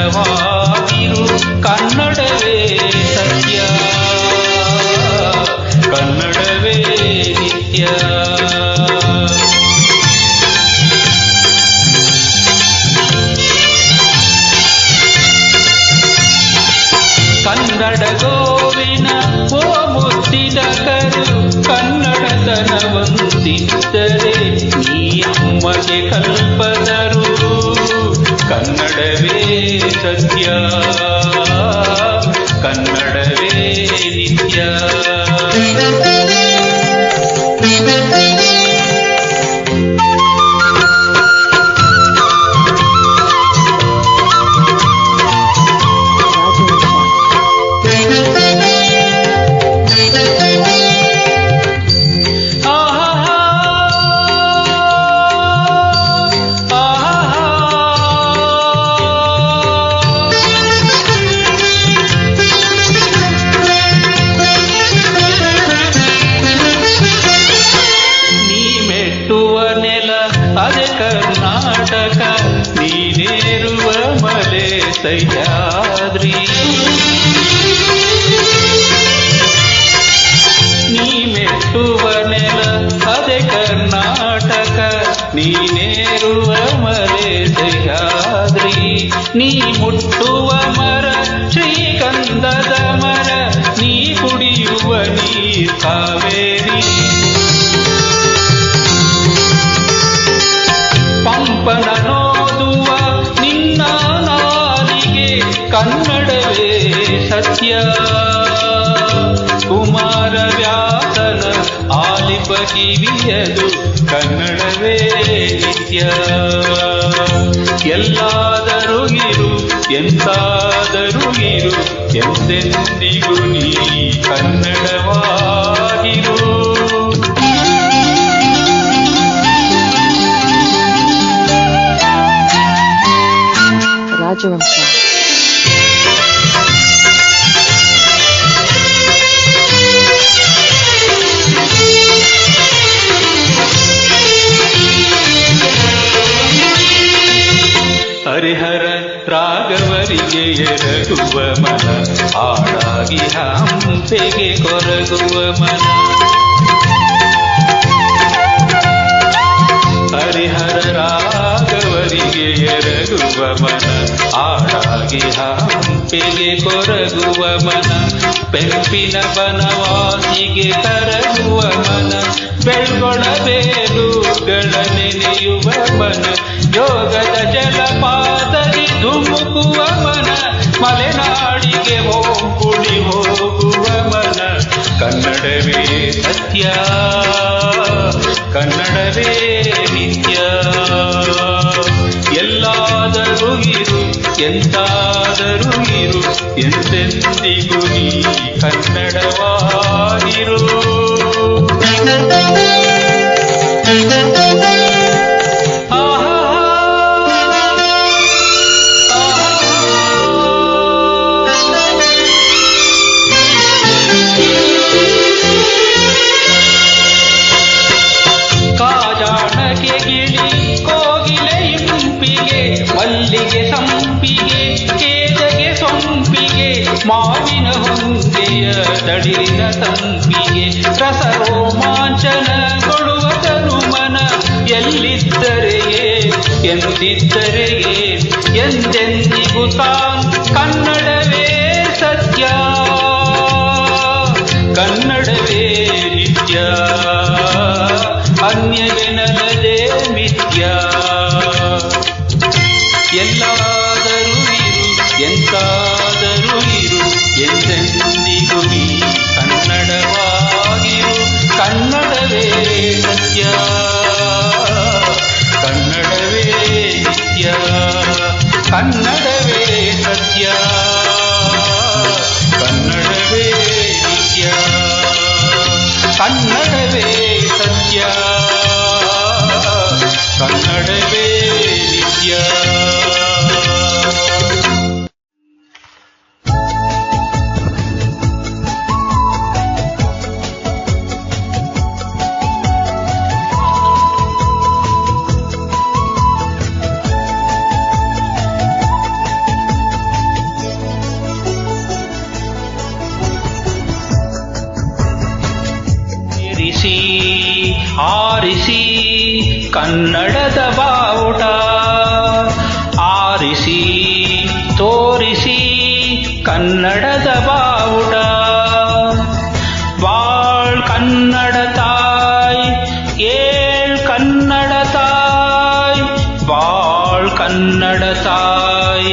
ಕನ್ನಡವಾಗಿರು, ಕನ್ನಡವೇ ಸತ್ಯ, ಕನ್ನಡವೇ ನಿತ್ಯ. ಕನ್ನಡ ಗೋವಿನ ಓ ಮುತ್ತಿನ ಕರು, ಕನ್ನಡತನವಂತಿದ್ದರೆ ನೀ ಅಮ್ಮಗೆ ಕಲ್ಪದರು, ಕನ್ನಡವೇ ಸತ್ಯ, ಕನ್ನಡವೇ ನಿತ್ಯ. ನೀನೇರುವ ಮಲೆ ಸಹ್ಯಾದ್ರಿ, ನೀ ಮೆಟ್ಟುವ ನೆಲ ಅದೇ ಕರ್ನಾಟಕ, ನೀನೇರುವ ಮಲೆ ಸಹ್ಯಾದ್ರಿ, ನೀ ಮುಟ್ಟುವ ಮರ ಶ್ರೀಗಂಧದ ಮರ, ನೀ ಕುಡಿಯುವ ನೀರ್ ಕಾವೇರಿ. ಪಂಪನ ನೋದುವ ನಿನ್ನ ನಾಲಿಗೆ ಕನ್ನಡವೇ ಸತ್ಯ, ಕುಮಾರ ವ್ಯಾಸನ ಆಲಿಪ ಕಿವಿಯದು ಕನ್ನಡವೇ ನಿತ್ಯ. ಎಲ್ಲಾದರೂ ಇರು ಎಂತಾದರೂ ಇರು, ಎಂದೆಂದಿಗೂ ನೀ ಕನ್ನಡವಾಗಿರು. ರಾಜವಂಶ ಹರಿಹರ ರಾಘವರಿಗೆ ಎರಗುವ ಮನ, ಹಾಡಾಗಿ ಹಂಪೆಗೆ ಕೊರಗುವ ಮನ. ಹರಿಹರ ರಾಘವರಿಗೆ ಎರಗುವ ಮನ, ಹಾಡಾಗಿ ಹಂಪೆಗೆ ಕೊರಗುವ ಮನ. ಪೆಂಪಿನ ಬನವಾಸಿಗೆ ಕರಗುವ ಮನ, ಬೆಳ್ಗೊಳಬೇಲುಗಳ ನೆನೆಯುವ ಮನ. ಯೋಗದ ಜಲಪಾತದಿ ಧುಮುಕುವ ಮನ, ಮಲೆನಾಡಿಗೆ ಹೋಗುಳಿ ಹೋಗುವ ಮನ. ಕನ್ನಡವೇ ಸತ್ಯ, ಕನ್ನಡವೇ ನಿತ್ಯ. ಎಲ್ಲಾದರೂ ಇರು ಎಂತಾದರೂ ಇರು, ಎಂದೆಂದಿಗೂ ನೀ ಕನ್ನಡವಾಗಿರು. ಕಾಜಾಣಕ್ಕೆ ಗಿಳಿ ಕೋಗಿಲೆ ಇಂಪಿಗೆ, ಮಲ್ಲಿಗೆ ಸಂಪಿಗೆ ಕೇದಗೆ ಸೊಂಪಿಗೆ, ಮಾವಿನ ಹೊಂಗೆಯ ತಡಿರಿನ ತಂಪಿಗೆ. ರಸ ರೋಮಾಂಚನಗೊಳ್ಳುವ ತನುಮನ, ಎಲ್ಲಿದ್ದರೆಯೇ ಎಂದಿದ್ದರೆಯೇ ಎಂದೆಂದಿಗೂ ತಾನ್ ಕನ್ನಡವೇ ಸತ್ಯ, ಕನ್ನಡವೇ ನಿತ್ಯ. ಅನ್ಯವೆನಲದೆ ಮಿಥ್ಯ. ಎಲ್ಲಾದರೂ ಇರು ಎಂತಾದರೂ ಇರು, ಎಂದೆಂದಿಗೂ ನೀ ಕನ್ನಡವಾಗಿರು. ಕನ್ನಡವೇ ಸತ್ಯ, ಕನ್ನಡವೇ ನಿತ್ಯ. ಕನ್ನಡವೇ ಸತ್ಯ, ಕನ್ನಡವೇ ನಿತ್ಯ. ಕನ್ನಡವೇ ಸತ್ಯ, ಕನ್ನಡವೇ ನಿತ್ಯ. ಕನ್ನಡದ ಬಾವುಟ ಆರಿಸಿ ತೋರಿಸಿ ಕನ್ನಡದ ಬಾವುಟ ಬಾಳ್ ಕನ್ನಡ ತಾಯ್ ಏಳ್ ಕನ್ನಡ ತಾಯ್ ಬಾಳ್ ಕನ್ನಡ ತಾಯ್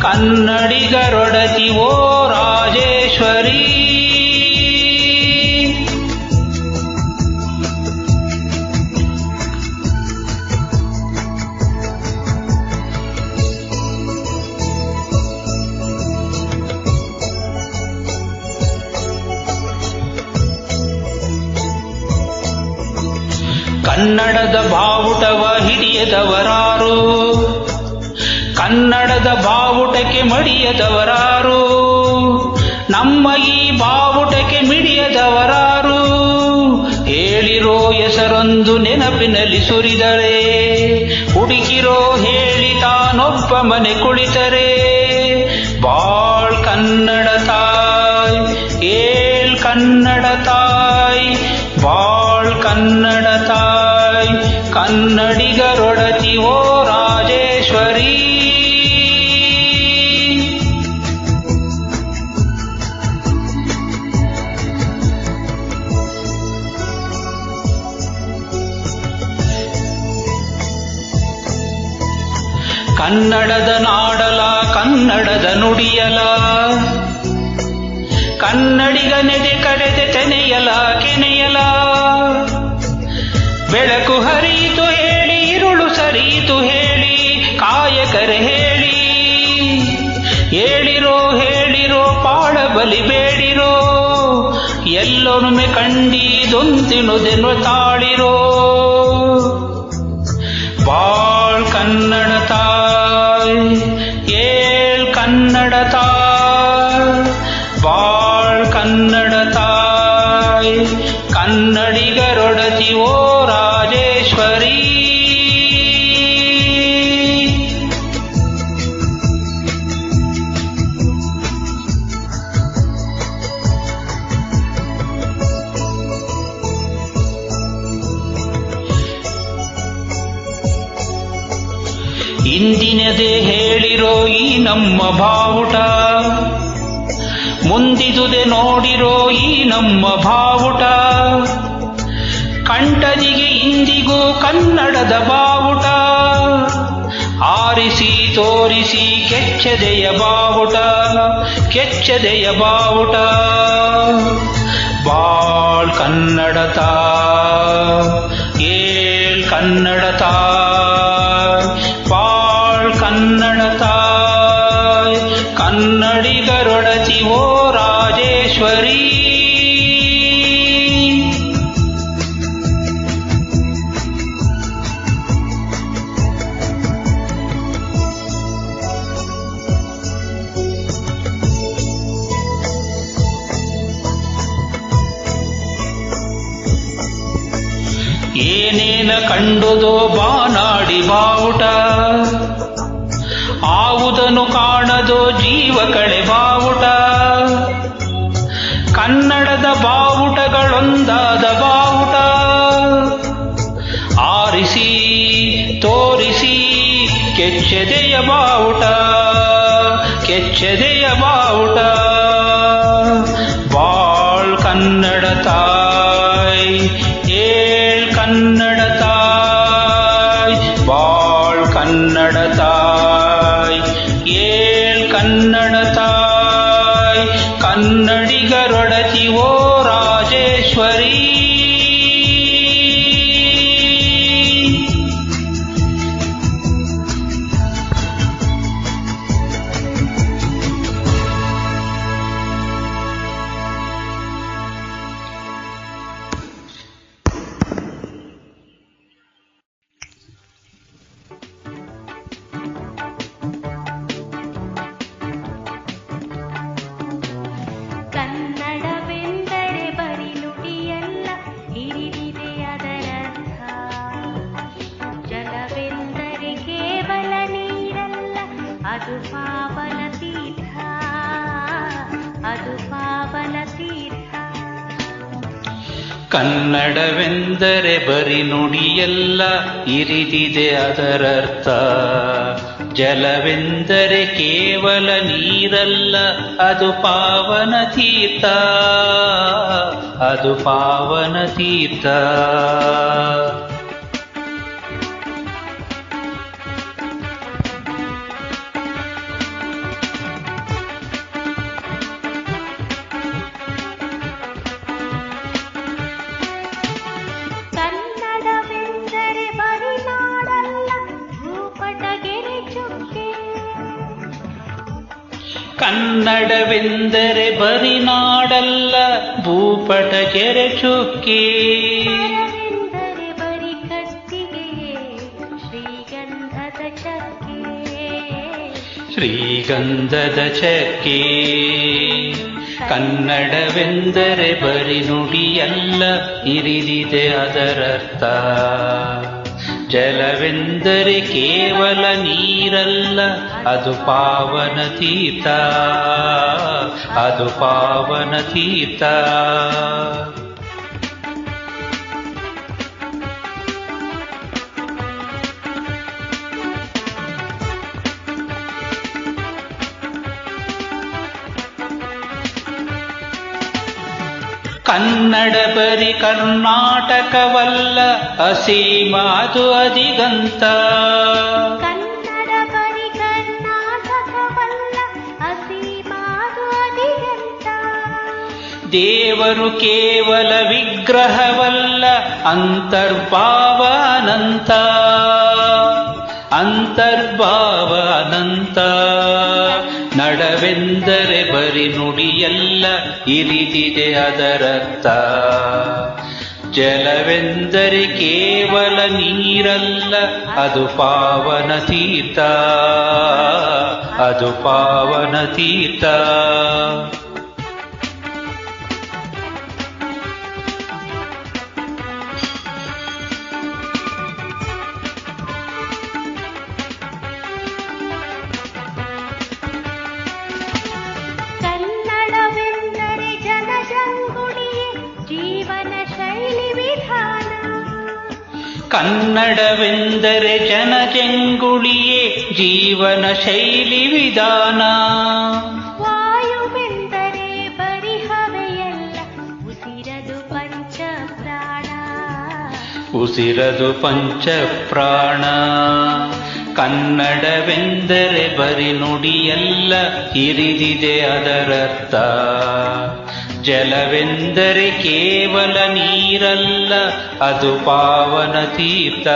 ಕನ್ನಡಿಗರೊಡತಿ ಓ ರಾಜೇಶ್ವರಿ ಕನ್ನಡದ ಬಾವುಟವ ಹಿಡಿಯದವರಾರು ಕನ್ನಡದ ಬಾವುಟಕ್ಕೆ ಮಡಿಯದವರಾರು ನಮ್ಮ ಈ ಬಾವುಟಕ್ಕೆ ಮಿಡಿಯದವರಾರು ಹೇಳಿರೋ ಹೆಸರೊಂದು ನೆನಪಿನಲ್ಲಿ ಸುರಿದರೆ ಹುಡುಕಿರೋ ಹೇಳಿ ತಾನೊಬ್ಬ ಮನೆ ಕುಳಿತರೆ ಬಾಳ್ ಕನ್ನಡ ತಾಯ್ ಏಳ್ ಕನ್ನಡ ತಾಯ್ ಬಾಳ್ ಕನ್ನಡ ತಾಯ್ ಕನ್ನಡಿಗರೊಡತಿ ಓ ರಾಜೇಶ್ವರಿ ಕನ್ನಡದ ನಾಡಲ ಕನ್ನಡದ ನುಡಿಯಲ ಕನ್ನಡಿಗನೆದೆ ಕಡೆದೆ ತೆನೆಯಲ ಕೆನೆಯಲ ಬೆಳಕು ಹರಿಯಿತು ಹೇಳಿ ಇರುಳು ಸರಿಯಿತು ಹೇಳಿ ಕಾಯಕರೆ ಹೇಳಿ ಹೇಳಿರೋ ಪಾಳ ಬಲಿ ಬೇಡಿರೋ ಎಲ್ಲೊನುಮೆ ಕಂಡಿದೊಂತಿನುದೆನು ತಾಳಿರೋ ಬಾಳ್ ಕನ್ನಡ ತಾಯ್ ಏಳ್ ಕನ್ನಡ ತಾಯ್ ಬಾಳ್ ಕನ್ನಡ ತಾಯ್ ಕನ್ನಡಿಗರೊಡತಿ ಓ ರಾಜೇಶ್ವರಿ ಇಂದಿನದೇ ಹೇಳಿರೋ ಈ ನಮ್ಮ ಬಾವುಟ ಮುಂದಿದುದೆ ನೋಡಿರೋ ಈ ನಮ್ಮ ಬಾವುಟ ಕಂಠದಿಗೆ ಇಂದಿಗೂ ಕನ್ನಡದ ಬಾವುಟ ಆರಿಸಿ ತೋರಿಸಿ ಕೆಚ್ಚದೆಯ ಬಾವುಟ ಕೆಚ್ಚದೆಯ ಬಾವುಟ ಬಾಳ್ ಕನ್ನಡ ತಾಯ್ ಏಳ್ ಕನ್ನಡ ತಾಯ್ ಬಾಳ್ ಕನ್ನಡ ತಾಯ್ ಕನ್ನಡಿಗರೊಡತಿ ಓ ರಾಜೇಶ್ವರಿ ಏನೇನ ಕಂಡುದೋ ಬಾನಾಡಿ ಬಾವುಟ ಆವುದನ್ನು ಕಾಣದೋ ಜೀವ ಕಳೆ ಬಾವುಟ ಕನ್ನಡದ ಬಾವುಟಗಳೊಂದಾದ ಬಾವುಟ ಆರಿಸಿ ತೋರಿಸಿ ಕೆಚ್ಚದೆಯ ಬಾವುಟ ಕೆಚ್ಚದೆಯ ಬಾವುಟ ಬಾಳ್ ಕನ್ನಡ ತಾಯ್ ಏಳ್ ಕನ್ನಡ ತಾಯ್ ಬಾಳ್ ಕನ್ನಡ ತಾಯ್ ಏಳ್ ಕನ್ನಡ ತಾಯ್ ಕನ್ನಡಿಗರೊಡತಿ ಓ ರಾಜೇಶ್ವರಿ ಕನ್ನಡವೆಂದರೆ ಕನ್ನಡವೆಂದರೆ ಬರಿ ನುಡಿಯಲ್ಲ, ಇರಿದಿದೆ ಅದರರ್ಥ. ಜಲವೆಂದರೆ ಕೇವಲ ನೀರಲ್ಲ, ಅದು ಪಾವನ ತೀರ್ಥ, ಅದು ಪಾವನ ತೀರ್ಥ. ಕನ್ನಡವೆಂದರೆ ಬರಿ ನಾಡಲ್ಲ, ಭೂಪಟಗೆರೆ ಚುಕ್ಕೆ. ಬರಿ ಕತ್ತಿಗೆಯೇ ಶ್ರೀಗಂಧದ ಚಕ್ಕೆ, ಶ್ರೀಗಂಧದ ಚಕ್ಕೆ. ಕನ್ನಡವೆಂದರೆ ಬರಿ ನುಡಿಯಲ್ಲ, ಇರಿದಿದೆ ಅದರರ್ಥ. ಜಲವೆಂದರೆ ಕೇವಲ ನೀರಲ್ಲ, ಅದು ಪಾವನ ತೀರ್ಥ, ಅದು ಪಾವನ ತೀರ್ಥ. ಕನ್ನಡ ಬರಿ ಕರ್ನಾಟಕವಲ್ಲ, ಅಸೀಮ ಅದು ಅದಿಗಂತ. ಕನ್ನಡ ಬರಿ ಕರ್ನಾಟಕವಲ್ಲ, ಅಸೀಮ ಅದು ಅದಿಗಂತ. ದೇವರು ಕೇವಲ ವಿಗ್ರಹವಲ್ಲ, ಅಂತರ್ಭಾವ ಅನಂತ, ಅಂತರ್ಭಾವ ಅನಂತ. ನಡವೆಂದರೆ ಬರಿ ನುಡಿಯಲ್ಲ, ಇರಿದಿದೆ ಅದರರ್ಥ. ಜಲವೆಂದರೆ ಕೇವಲ ನೀರಲ್ಲ, ಅದು ಪಾವನ ತೀರ್ಥ, ಅದು ಪಾವನ ತೀರ್ಥ. ಕನ್ನಡವೆಂದರೆ ಜನಜಂಗುಳಿಯೇ ಜೀವನ ಶೈಲಿ ವಿಧಾನ. ವಾಯುವೆಂದರೆ ಬರಿ ಹವೆಯಲ್ಲ, ಉಸಿರದು ಪಂಚ ಪ್ರಾಣ, ಉಸಿರದು ಪಂಚ ಪ್ರಾಣ. ಕನ್ನಡವೆಂದರೆ ಬರಿ ನುಡಿಯಲ್ಲ, ಇರಿದಿದೆ ಅದರರ್ಥ. ಜಲವೆಂದರೆ ಕೇವಲ ನೀರಲ್ಲ, ಅದು ಪಾವನ ತೀರ್ಥ,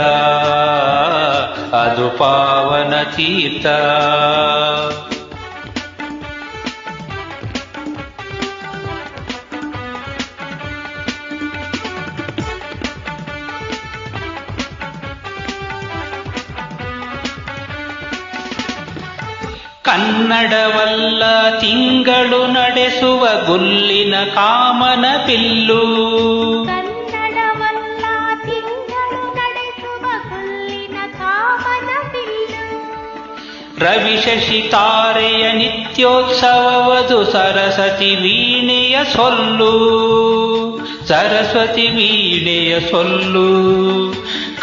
ಅದು ಪಾವನ ತೀರ್ಥ. ಕನ್ನಡವಲ್ಲ ತಿಂಗಳು ನಡೆಸುವ ಗುಲ್ಲಿನ ಕಾಮನ ಬಿಲ್ಲು. ಕನ್ನಡವಲ್ಲ ತಿಂಗಳು ನಡೆಸುವ ಗುಲ್ಲಿನ ಕಾಮನ ಬಿಲ್ಲು. ರವಿ ಶಶಿ ತಾರೆಯ ನಿತ್ಯೋತ್ಸವವದು ಸರಸ್ವತಿ ವೀಣೆಯ ಸೊಲ್ಲು, ಸರಸ್ವತಿ ವೀಣೆಯ ಸೊಲ್ಲು.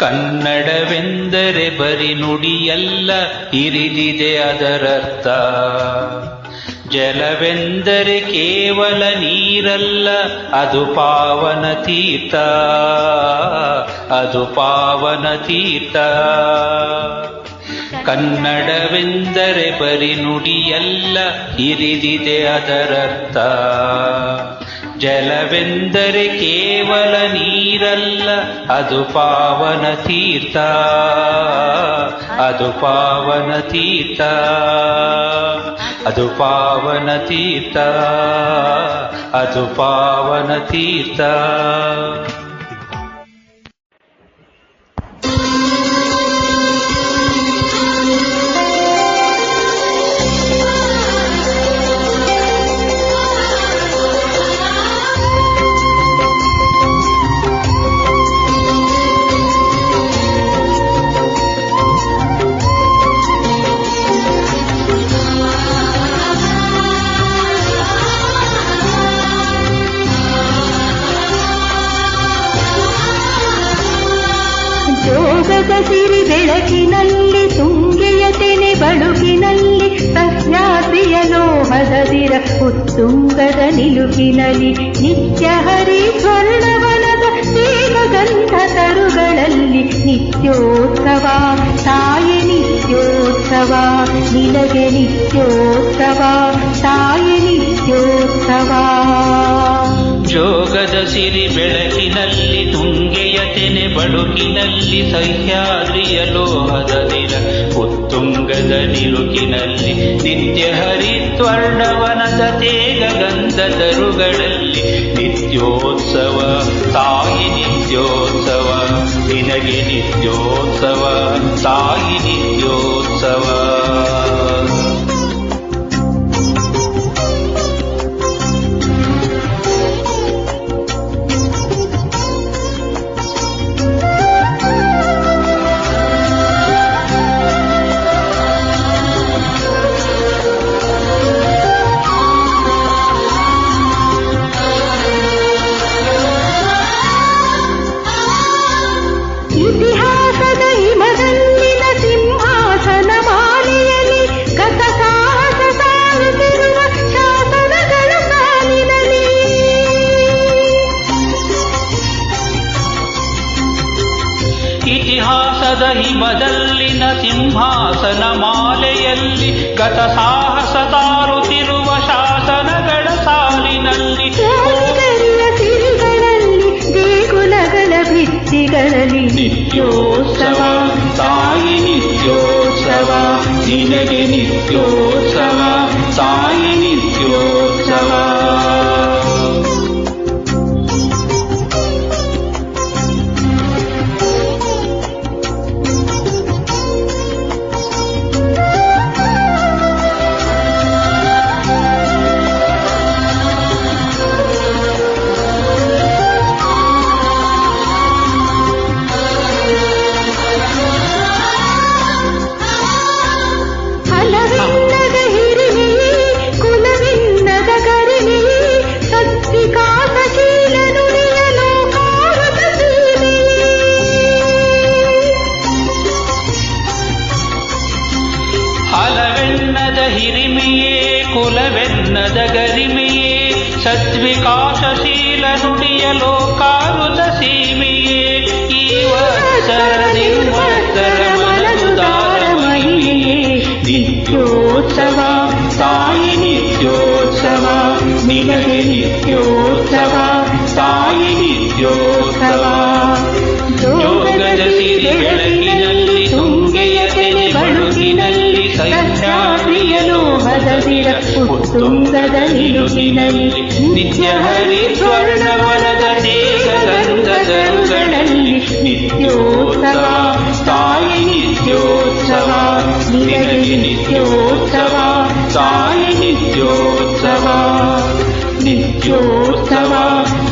ಕನ್ನಡವೆಂದರೆ ಬರಿ ನುಡಿಯಲ್ಲ, ಇರಿದಿದೆ ಅದರರ್ಥ. ಜಲವೆಂದರೆ ಕೇವಲ ನೀರಲ್ಲ, ಅದು ಪಾವನ ತೀರ್ಥ, ಅದು ಪಾವನ ತೀರ್ಥ. ಕನ್ನಡವೆಂದರೆ ಬರಿ ನುಡಿಯಲ್ಲ, ಇರಿದಿದೆ ಅದರರ್ಥ. ಜಲವೆಂದರೆ ಕೇವಲ ನೀರಲ್ಲ, ಅದು ಪಾವನ ತೀರ್ಥ, ಅದು ಪಾವನ ತೀರ್ಥ, ಅದು ಪಾವನ ತೀರ್ಥ, ಅದು ಪಾವನ ತೀರ್ಥ. ಸಿರಿ ಬೆಳಕಿನಲ್ಲಿ ತುಂಗೆಯ ತೆನೆ ಬಳುಕಿನಲ್ಲಿ ಸಹ್ಯಾದ್ರಿಯ ಲೋಹದದಿರ ಉತ್ತುಂಗದ ನಿಲುಕಿನಲ್ಲಿ ನಿತ್ಯ ಹರಿ ಸ್ವರ್ಣವನದ ದೇವಗಂಧ ತರುಗಳಲ್ಲಿ ನಿತ್ಯೋತ್ಸವ ತಾಯಿ ನಿತ್ಯೋತ್ಸವ ನಿನಗೆ ನಿತ್ಯೋತ್ಸವ ತಾಯಿ ನಿತ್ಯೋತ್ಸವ. ಜೋಗದ ಸಿರಿ ಬೆಳಕಿನಲ್ಲಿ ತುಂಗೆಯ ತೆನೆ ಬಳುಕಿನಲ್ಲಿ ಸಹ್ಯಾದ್ರಿಯ ಲೋಹದದಿರ ಉತ್ತುಂಗದ ನಿಲುಕಿನಲ್ಲಿ ನಿತ್ಯ ಹರಿತ್ವರ್ಣವನದ ತೇಗ ಗಂಧ ತರುಗಳಲ್ಲಿ ನಿತ್ಯೋತ್ಸವ ತಾಯಿ ನಿತ್ಯೋತ್ಸವ ನಿನಗೆ ನಿತ್ಯೋತ್ಸವ ತಾಯಿ ನಿತ್ಯೋತ್ಸವ. ಇತಿಹಾಸದ ಹಿಮದಲ್ಲಿನ ಸಿಂಹಾಸನ ಮಾಲೆಯಲ್ಲಿ ಗತ ಸಾಹಸ ಸಾಗುತ್ತಿರುವ ಶಾಸನಗಳ ಸಾಲಿನಲ್ಲಿ ಇತಿಹಾಸದ ಹಿಮದಲ್ಲಿನ ಸಿಂಹಾಸನ ಮಾಲೆಯಲ್ಲಿ ಗತ ಸಾಹಸ ತಾರುತ್ತಿರುವ ಶಾಸನಗಳ ಸಾಲಿನಲ್ಲಿ ಸಿರಿಗಳಲ್ಲಿ ದೇಗುಲಗಳ ಭಿತ್ತಿಗಳಲ್ಲಿ ನಿತ್ಯೋತ್ಸವ ತಾಯಿ ನಿತ್ಯೋತ್ಸವ ನಿನಗೆ ನಿತ್ಯೋತ್ಸವ ತಾಯಿ ನಿತ್ಯೋತ್ಸವ. ಫಲವಿಲ್ಲದ ಹಿರಿಮೆಯೇ ಕುಲವಿಲ್ಲದ ಗರಿಮೆಯೇ ಸತ್ವಿಕಾಸಶೀಲ ನುಡಿಯ ಲೋಕಾರುತ ಸೀಮೆಯೇ ಫಲವೆನ್ನದ ಹಿರಿಮೆಯೇ ಕುಲವೆನ್ನದ ಗರಿಮೆಯೇ ಸದ್ವಿಕಾಸಶೀಲ ನುಡಿಯ ಲೋಕಾರುತ ಸೀಮೆಯೇ ಈ ವತ್ಸರ ಮನಸುದಾರ ಮಹಿಮೆಯೇ ನಿತ್ಯೋತ್ಸವ ತಾಯಿ ನಿತ್ಯೋತ್ಸವ ನಿನಗೆ ನಿತ್ಯೋತ್ಸವ ತಾಯಿ ನಿತ್ಯೋತ್ಸವ. ಜೋಗದ ಸಿರಿ ಬೆಳಕಿನಲ್ಲಿ ತುಂಗೆಯ ತೆನೆ ಬಳುಕಿನಲ್ಲಿ ಸಹ್ಯಾದ್ರಿಯ ಲೋಹದದಿರ ಉತ್ತುಂಗದ ನಿಲುಕಿನಲ್ಲಿ ನಿತ್ಯ ಹರಿ ಸ್ವರ್ಣವನದ ತೇಗ ಗಂಧ ತರುಗಳಲ್ಲಿ ನಿತ್ಯೋತ್ಸವ ತಾಯಿ ನಿತ್ಯೋತ್ಸವ ನಿನಗೆ ನಿತ್ಯೋತ್ಸವ ತಾಯಿ ನಿತ್ಯೋತ್ಸವ ನಿತ್ಯೋತ್ಸವ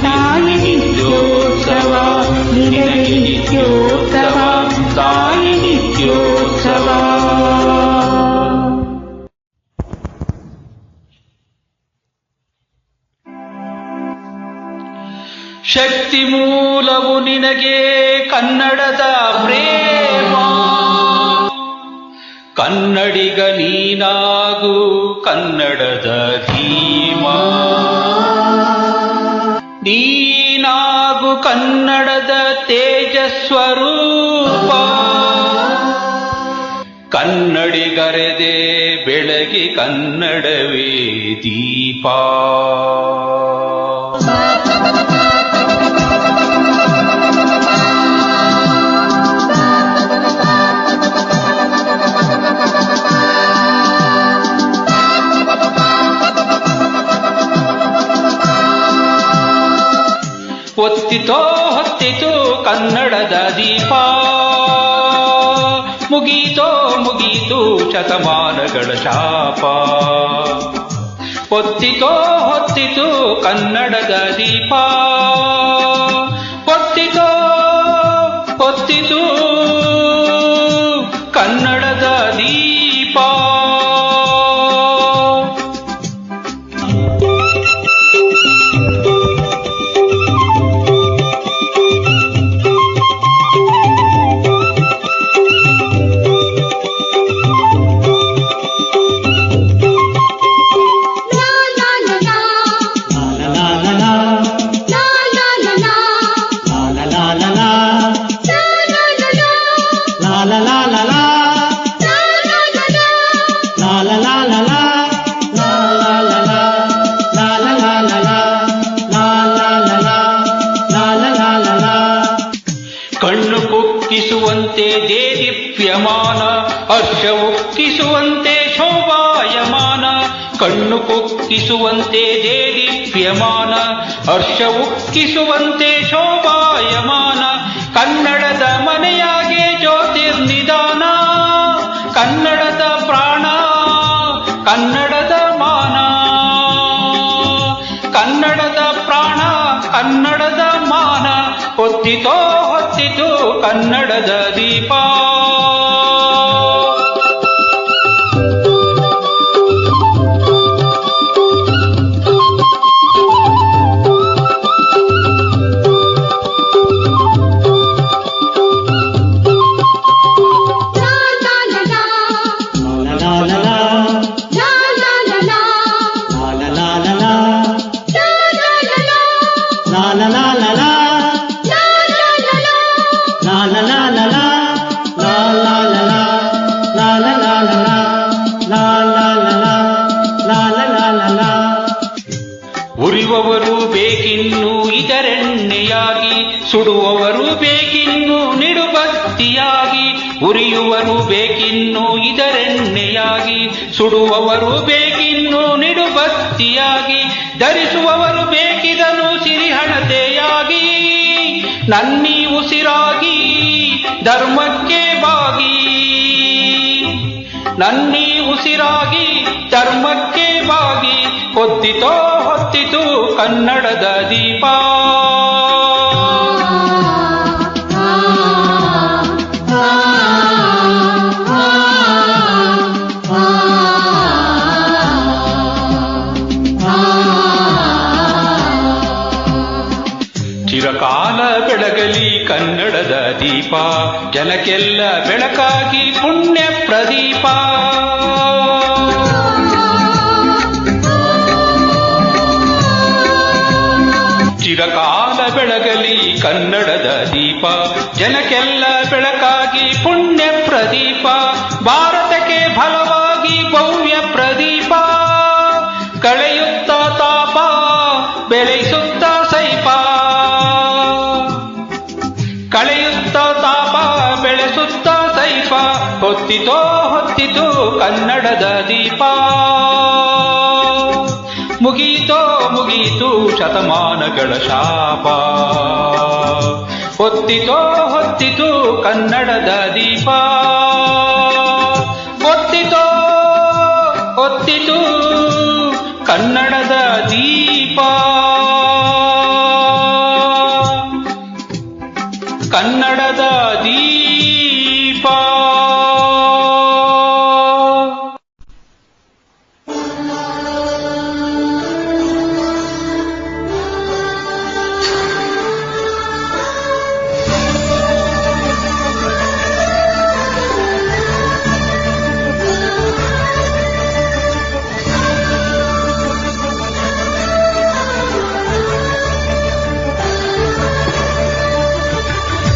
ತಾಯಿ ನಿತ್ಯೋತ್ಸವ ನಿನಗೆ ನಿತ್ಯೋತ್ಸವ ತಾಯಿ ನಿತ್ಯೋತ್ಸವ. ಶಕ್ತಿ ಮೂಲವು ನಿನಗೆ ಕನ್ನಡದ ಪ್ರೇಮ ಕನ್ನಡಿಗ ನೀನಾಗು ಕನ್ನಡದ ಧೀಮ ನೀನಾಗು ಕನ್ನಡದ ತೇಜಸ್ವರೂಪ ಕನ್ನಡಿಗರೆದೆ ಬೆಳಗಿ ಕನ್ನಡವೇ ದೀಪ. ಒತ್ತಿತೋ ಹೊತ್ತಿತು ಕನ್ನಡದ ದೀಪ ಮುಗೀತೋ ಮುಗೀತು ಶತಮಾನಗಳ ಶಾಪ. ಒತ್ತಿತೋ ಹೊತ್ತಿತು ಕನ್ನಡದ ದೀಪ ಒತ್ತಿತೋ ಹೊತ್ತಿತು ಕನ್ನಡದ ದೀಪ. ಹರ್ಷವುಕ್ಕಿಸುವಂತೆ ಶೋಭಾಯಮಾನ, ಕಣ್ಣು ಕುಕ್ಕಿಸುವಂತೆ ದೇದೀಪ್ಯಮಾನ. ಹರ್ಷವುಕ್ಕಿಸುವಂತೆ ಶೋಭಾಯಮಾನ, ಕನ್ನಡದ ಮನೆಯಾಗೆ ಜ್ಯೋತಿರ್ನಿದಾನ. ಕನ್ನಡದ ಪ್ರಾಣ, ಕನ್ನಡದ ಮಾನ, ಕನ್ನಡದ ಪ್ರಾಣ, ಕನ್ನಡದ ಮಾನ. ಹೊತ್ತಿತೋ ಹೊತ್ತಿತು ಕನ್ನಡದ ದೀಪ. ಉರಿಯುವವರು ಬೇಕಿನ್ನು ಇದರೆಣ್ಣೆಯಾಗಿ, ಸುಡುವವರು ಬೇಕಿನ್ನು ನಿಡುಬತ್ತಿಯಾಗಿ. ಉರಿಯುವರು ಬೇಕಿನ್ನು ಇದರೆಣ್ಣೆಯಾಗಿ, ಸುಡುವವರು ಬೇಕಿನ್ನು ನಿಡುಬತ್ತಿಯಾಗಿ. ಧರಿಸುವವರು ಬೇಕಿದನು ಸಿರಿಹಣತೆಯಾಗಿ. ನನ್ನೀ ಉಸಿರಾಗಿ ಧರ್ಮಕ್ಕೆ ಬಾಗಿ, ನನ್ನೀ ಉಸಿರಾಗಿ ಧರ್ಮಕ್ಕೆ ಬಾಗಿ. ಹೊತ್ತಿತೋ ಹೊತ್ತಿತು ಕನ್ನಡದ ದೀಪ. ಚಿರಕಾಲ ಬೆಳಗಲಿ ಕನ್ನಡದ ದೀಪ, ಜನಕ್ಕೆಲ್ಲ ಬೆಳಕಾಗಿ ಪುಣ್ಯ ಪ್ರದೀಪ. ಚಿರಕಾಲ ಬೆಳಗಲಿ ಕನ್ನಡದ ದೀಪ, ಜನಕ್ಕೆಲ್ಲ ಬೆಳಕಾಗಿ ಪುಣ್ಯ ಪ್ರದೀಪ. ಭಾರತಕ್ಕೆ ಫಲವಾಗಿ ಭವ್ಯ ಪ್ರದೀಪ, ಕಳೆಯುತ್ತ ತಾಪ ಬೆಳೆಸುತ್ತ ಸೈಪ. ಕಳೆಯುತ್ತ ತಾಪ ಬೆಳೆಸುತ್ತ ಸೈಪ. ಹೊತ್ತಿತೋ ಹೊತ್ತಿತು ಕನ್ನಡದ ದೀಪ. ಮುಗೀತೋ ಮುಗೀತು ಶತಮಾನಗಳ ಶಾಪ. ಹೊತ್ತಿತೋ ಹೊತ್ತಿತು ಕನ್ನಡದ ದೀಪ. ಹೊತ್ತಿತೋ ಹೊತ್ತಿತು ಕನ್ನಡದ ದೀಪ. ಕನ್ನಡದ ದೀಪ.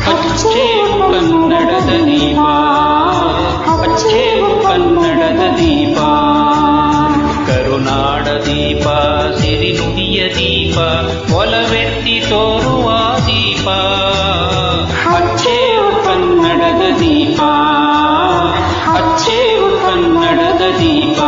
ಹಚ್ಚೇವು ಕನ್ನಡದ ದೀಪ, ಹಚ್ಚೇವು ಕನ್ನಡದ ದೀಪ. ಕರುನಾಡ ದೀಪ, ಸಿರಿನುಡಿಯ ದೀಪ, ಒಲವೆತ್ತಿ ತೋರುವ ದೀಪ. ಹಚ್ಚೇವು ಕನ್ನಡದ ದೀಪ, ಹಚ್ಚೇವು ಕನ್ನಡದ ದೀಪ.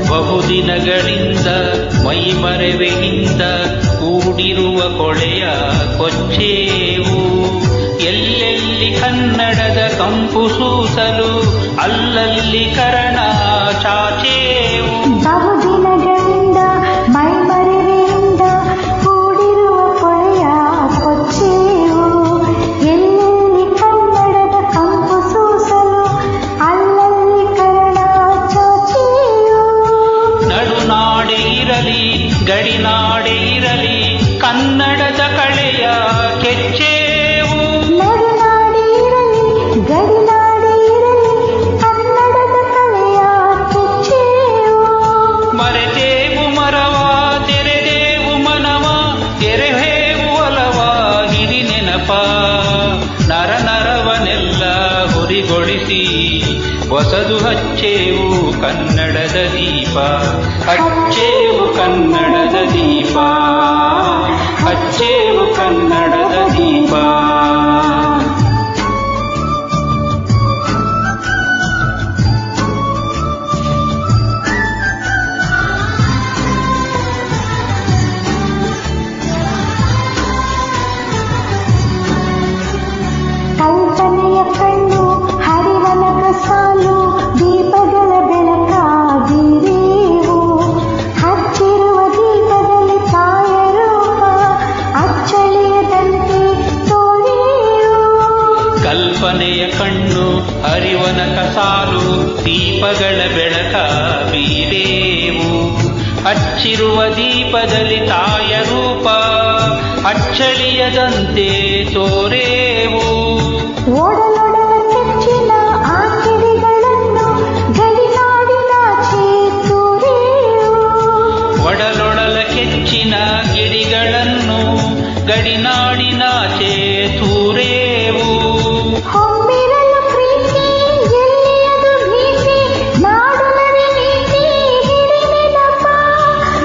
ಬಹುದಿನಗಳಿಂದ ಮೈಮರೆವಿನಿಂದ ಕೂಡಿರುವ ಕೊಳೆಯ ಕೊಚ್ಚೇವು. ಎಲ್ಲೆಲ್ಲಿ ಕನ್ನಡದ ಕಂಪು ಸೂಸಲು ಅಲ್ಲಲ್ಲಿ ಕರಣ ಚಾಚೇವು. ಬಹುದಿನಗಳಿಂದ ಮೈಮರೆವಿನಿಂದ ಕೂಡಿರುವ ಕೊಳೆಯ ಕೊಚ್ಚೇವು. ಎಲ್ಲೆಲ್ಲಿ ಕನ್ನಡದ ಕಂಪು ಸೂಸಲು ಅಲ್ಲಲ್ಲಿ ಕರಣ ಚಾಚೇವು. ನಡುನಾಡೆ ಇರಲಿ ಗಡಿನಾಡೆ ಇರಲಿ ಕನ್ನಡದ ಕಳೆಯ ಕೆಚ್ಚೇವು. ನಡುನಾಡೆ ಇರಲಿ ಗಡಿನಾಡೆ ಇರಲಿ ಕನ್ನಡದ ಕಳೆಯ ಹೊಸದು ಹಚ್ಚೇವು ಕನ್ನಡದ ದೀಪ, ಹಚ್ಚೇವು ಕನ್ನಡದ ದೀಪ, ಹಚ್ಚೇವು ಕನ್ನಡದ ದೀಪ. ಕಲ್ಪನೆಯ ಕಣ್ಣು ಹರಿವನಕ ಸಾಲು ದೀಪಗಳ ಬೆಳಕಾಗಿರೇವು, ಹಚ್ಚಿರುವ ದೀಪದಲ್ಲಿ ತಾಯ ರೂಪ ಅಚ್ಚಳಿಯದಂತೆ ತೋರೇವು. ಕಲ್ಪನೆಯ ಕಣ್ಣು ಹರಿವನಕ ಸಾಲು ದೀಪಗಳ ಬೆಳಕ ಬೀರೇವು, ಹಚ್ಚಿರುವ ದೀಪದಲ್ಲಿ ತಾಯ ರೂಪ ಅಚ್ಚಳಿಯದಂತೆ ತೋರೇವು. ಓಡಲೊಡಲ ಕೆಚ್ಚಿನ ಆ ಕಿಡಿಗಳನ್ನು ಗಡಿನಾಡಿನಾಚೆ ತೂರೇವು, ಒಡಲೊಡಲ ಕೆಚ್ಚಿನ ಗಿಡಿಗಳನ್ನು ಗಡಿನಾಡಿನಾಚೆ ತೂರೇವು. ಹೊಮ್ಮಿರಲು ಪ್ರೀತಿ ಎಲ್ಲಿಯದು ಭೀತಿ ನಾಡುನವಿ ನೀತಿ ಹಿಡಿನೆನಪ.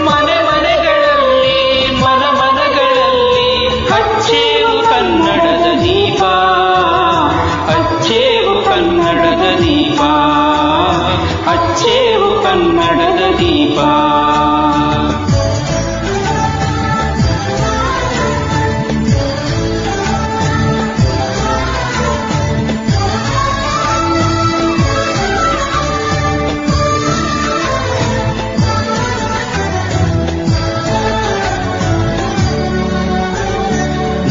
ಮನೆ ಮನೆಗಳಲ್ಲಿ ಮನ ಮನಗಳಲ್ಲಿ ಹಚ್ಚೇವು ಕನ್ನಡದ ದೀಪ, ಹಚ್ಚೇವು ಕನ್ನಡದ ದೀಪ, ಹಚ್ಚೇವು ಕನ್ನಡದ ದೀಪ.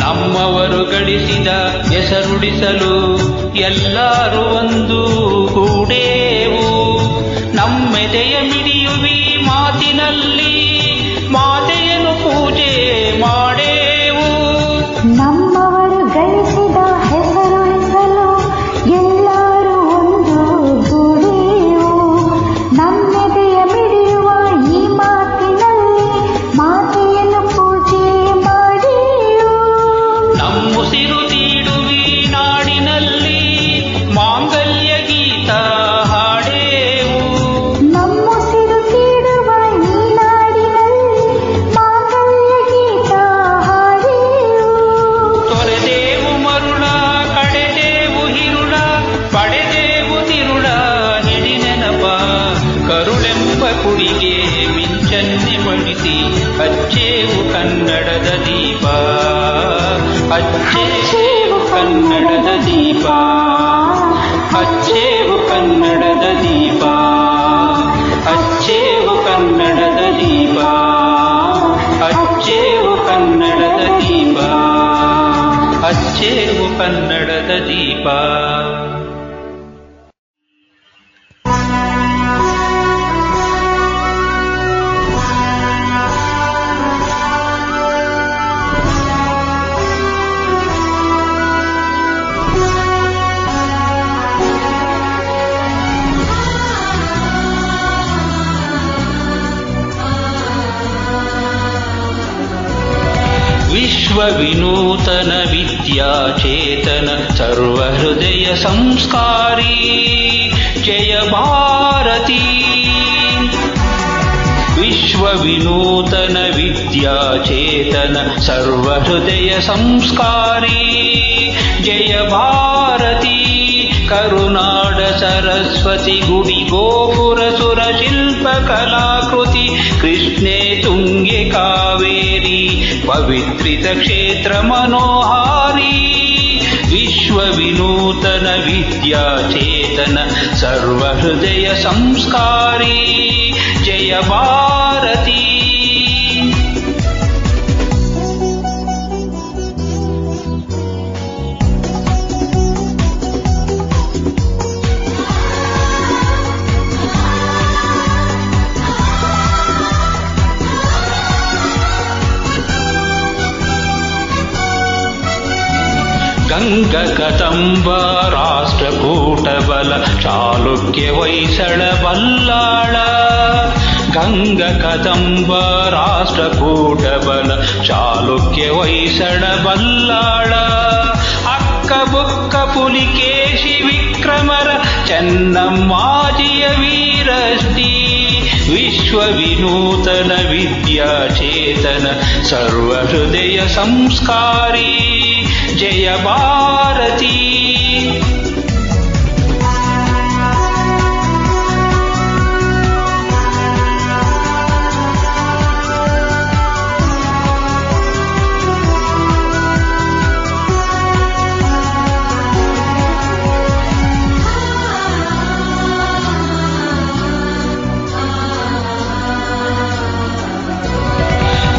ನಮ್ಮವರು ಗಳಿಸಿದ ಹೆಸರುಳಿಸಲು ಎಲ್ಲರೂ ಒಂದು ಕೂಡೇವು, ನಮ್ಮೆದೆಯ ಮಿಡಿಯುವಿ ಮಾತಿನಲ್ಲಿ ಮಾತೆಯನ್ನು ಪೂಜೆ ಮಾಡೇವು. ನಮ್ಮವರು ಗಳಿಸಿದ ಹೆಸರುಳಿಸಲು ಎಲ್ಲರೂ ಒಂದು ಗೂಡೇವು, ನಮ್ಮೆದೆಯ ಮಿಡಿಯುವ ಈ ಮಾತಿನಲ್ಲಿ ಮಾತೆಯನ್ನು ಪೂಜೆ ಮಾಡೇವು. ನಮ್ಮುಸಿರು ತೀಡುವಿ ನಾಡಿನಲ್ಲಿ ಮಾಂಗಲ್ಯ ಗೀತ ಹಾಡೇವು, ನಮ್ಮುಸಿರು ತೀಡುವ ಈ ನಾಡಿನಲ್ಲಿ ಮಾಂಗಲ್ಯ ಗೀತ ಹಾಡೇವು. ತೊರೆದೇವು ಮರುಳ ಕಡೆದೇವು ಹಿರುಳ ಪಡೆದೇವು ತಿರುಳ ಹಿಡಿ ನೆನಪ, ಕರುಳೆಂಬ ಕುಡಿಗೆ ಮಿಂಚನ್ನೆ ಬಡಿಸಿ ಹಚ್ಚೇವು ಕನ್ನಡದ ದೀಪ, ಹಚ್ಚೇವು ಕನ್ನಡದ ದೀಪ, ಹಚ್ಚೇವು ಕನ್ನಡದ ದೀಪ, ಹಚ್ಚೇವು ಕನ್ನಡದ ದೀಪ, ಹಚ್ಚೇವು ಕನ್ನಡದ ದೀಪ, ಹಚ್ಚೇವು ಕನ್ನಡದ ದೀಪ. ವಿಶ್ವ ವಿನೂತನ ವಿದ್ಯಾಚೇತನ ಸರ್ವಹೃದಯ ಸಂಸ್ಕಾರಿ ಜಯ ಭಾರತಿ. ವಿಶ್ವ ವಿನೂತನ ವಿದ್ಯಾಚೇತನ ಸರ್ವಹೃದಯ ಸಂಸ್ಕಾರಿ ಜಯ ಭಾರತಿ. ಕರುನಾಡ ಸರಸ್ವತಿ ಗುಡಿ ಗೋಪುರ ಸುರ ಶಿಲ್ಪ ಕಲಾಕೃತಿ ಕೃಷ್ಣೆ ತುಂಗೆ ಕಾವೇರಿ ಪವಿತ್ರಿತ ಕ್ಷೇತ್ರ ಮನೋಹಾರಿ. ವಿಶ್ವ ವಿನೂತನ ವಿದ್ಯಾಚೇತನ ಸರ್ವಹೃದಯ ಸಂಸ್ಕಾರಿ ಜಯ ಭಾರತಿ. ಗಂಗ ಕದಂಬ ರಾಷ್ಟ್ರಕೂಟ ಬಲ ಚಾಲುಕ್ಯ ಹೊಯ್ಸಳ ಬಲ್ಲಾಳ. ಗಂಗ ಕದಂಬ ರಾಷ್ಟ್ರಕೂಟ ಬಲ ಚಾಲುಕ್ಯ ಹೊಯ್ಸಳ ಬಲ್ಲಾಳ. ಅಕ್ಕ ಅಕ್ಕಬುಕ್ಕ ಪುಲಿಕೇಶಿ ವಿಕ್ರಮರ ಚೆನ್ನಮ್ಮಾಜಿಯ ವೀರಷ್ಟಿ ವಿಶ್ವ ವಿನೂತನ ವಿದ್ಯಾಚೇತನ ಸರ್ವ ಹೃದಯ ಸಂಸ್ಕಾರಿ ಜಯ ಭಾರತಿ.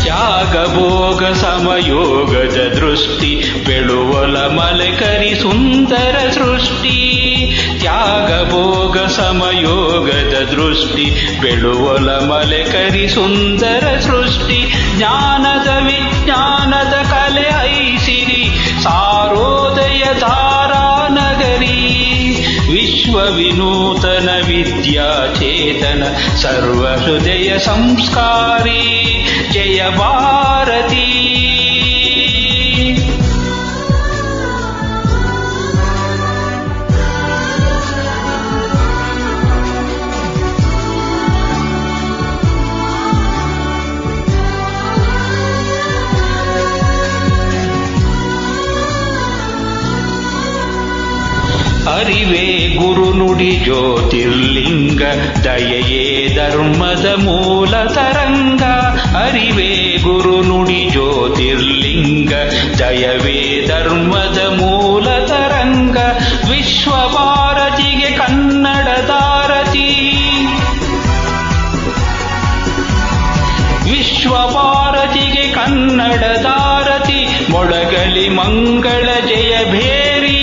ತ್ಯಾಗಭೋಗ ಸಮಯೋಗದ ದೃಷ್ಟಿ ಬೆಳುವಲ ಮಲೆಕರಿ ಸುಂದರ ಸೃಷ್ಟಿ. ತ್ಯಾಗಭೋಗ ಸಮಯೋಗದ ದೃಷ್ಟಿ ಬೆಳುವಲ ಮಲೆಕರಿ ಸುಂದರ ಸೃಷ್ಟಿ. ಜ್ಞಾನದ ವಿಜ್ಞಾನದ ಕಲೆ ಐಸಿರಿ ಸಾರೋದಯ ಧಾರಾನಗರಿ. ವಿಶ್ವ ವಿನೂತನ ವಿದ್ಯಾಚೇತನ ಸರ್ವ ಹೃದಯ ಸಂಸ್ಕಾರಿ ಜಯ ಭಾರತಿ. ಅರಿವೇ ಗುರುನುಡಿ ಜ್ಯೋತಿರ್ಲಿಂಗ ದಯೆಯೇ ಧರ್ಮದ ಮೂಲ ತರಂಗ. ಅರಿವೇ ಗುರುನುಡಿ ಜ್ಯೋತಿರ್ಲಿಂಗ ದಯವೇ ಧರ್ಮದ ಮೂಲ ತರಂಗ. ವಿಶ್ವ ಭಾರತಿಗೆ ಕನ್ನಡದಾರತಿ. ವಿಶ್ವ ಭಾರತಿಗೆ ಕನ್ನಡದಾರತಿ. ಮೊಳಗಲಿ ಮಂಗಳ ಜಯ ಭೇರಿ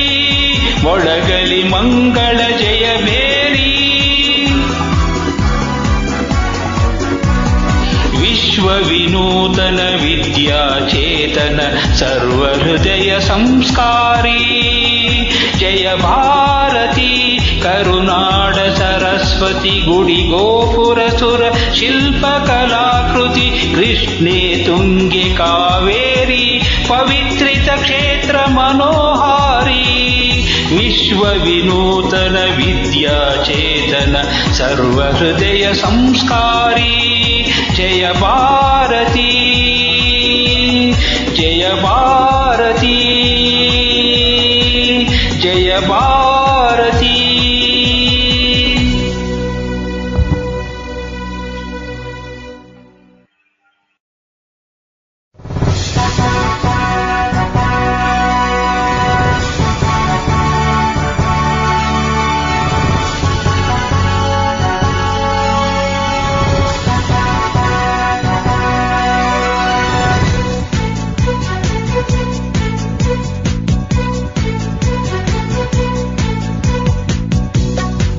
ಮೊಳಗಲಿ ಮಂಗಳ ಜಯ ಭೇರಿ. ವಿಶ್ವ ವಿನೂತನ ವಿದ್ಯಾಚೇತನ ಸರ್ವ ಹೃದಯ ಸಂಸ್ಕಾರಿ ಜಯ ಭಾರತಿ. ಕರುನಾಡ ಸರಸ್ವತಿ ಗುಡಿ ಗೋಪುರ ಸುರ ಶಿಲ್ಪ ಕಲಾಕೃತಿ. ಕೃಷ್ಣೆ ತುಂಗೆ ಕಾವೇರಿ ಪವಿತ್ರಿತ ಕ್ಷೇತ್ರ ಮನೋಹಾರಿ. ವಿಶ್ವ ವಿನೂತನ ವಿದ್ಯಾಚೇತನ ಸರ್ವ ಹೃದಯ ಸಂಸ್ಕಾರಿ ಜಯ ಭಾರತಿ ಜಯ ಭಾರತಿ ಜಯ ಭಾರತಿ.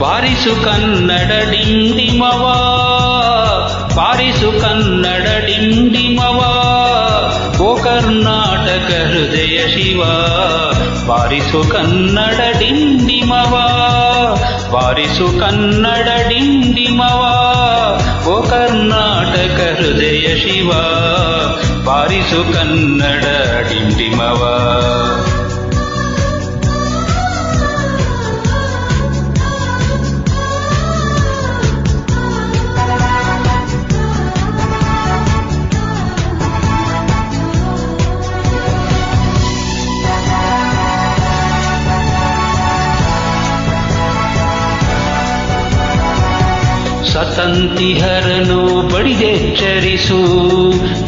ಬಾರಿಸು ಕನ್ನಡ ಡಿಂಡಿಮವ ಬಾರಿಸು ಕನ್ನಡ ಡಿಂಡಿಮವ. ಓ ಕರ್ನಾಟಕ ಹೃದಯ ಶಿವ ಬಾರಿಸು ಕನ್ನಡ ಡಿಂಡಿಮವ. ಬಾರಿಸು ಕನ್ನಡ ಡಿಂಡಿಮವ. ಓ ಕರ್ನಾಟಕ ಹೃದಯ ಶಿವ ಬಾರಿಸು ಕನ್ನಡ ಡಿಂಡಿಮವ. ಸತಂತಿಹರನು ಬಡಿದೆಚ್ಚರಿಸು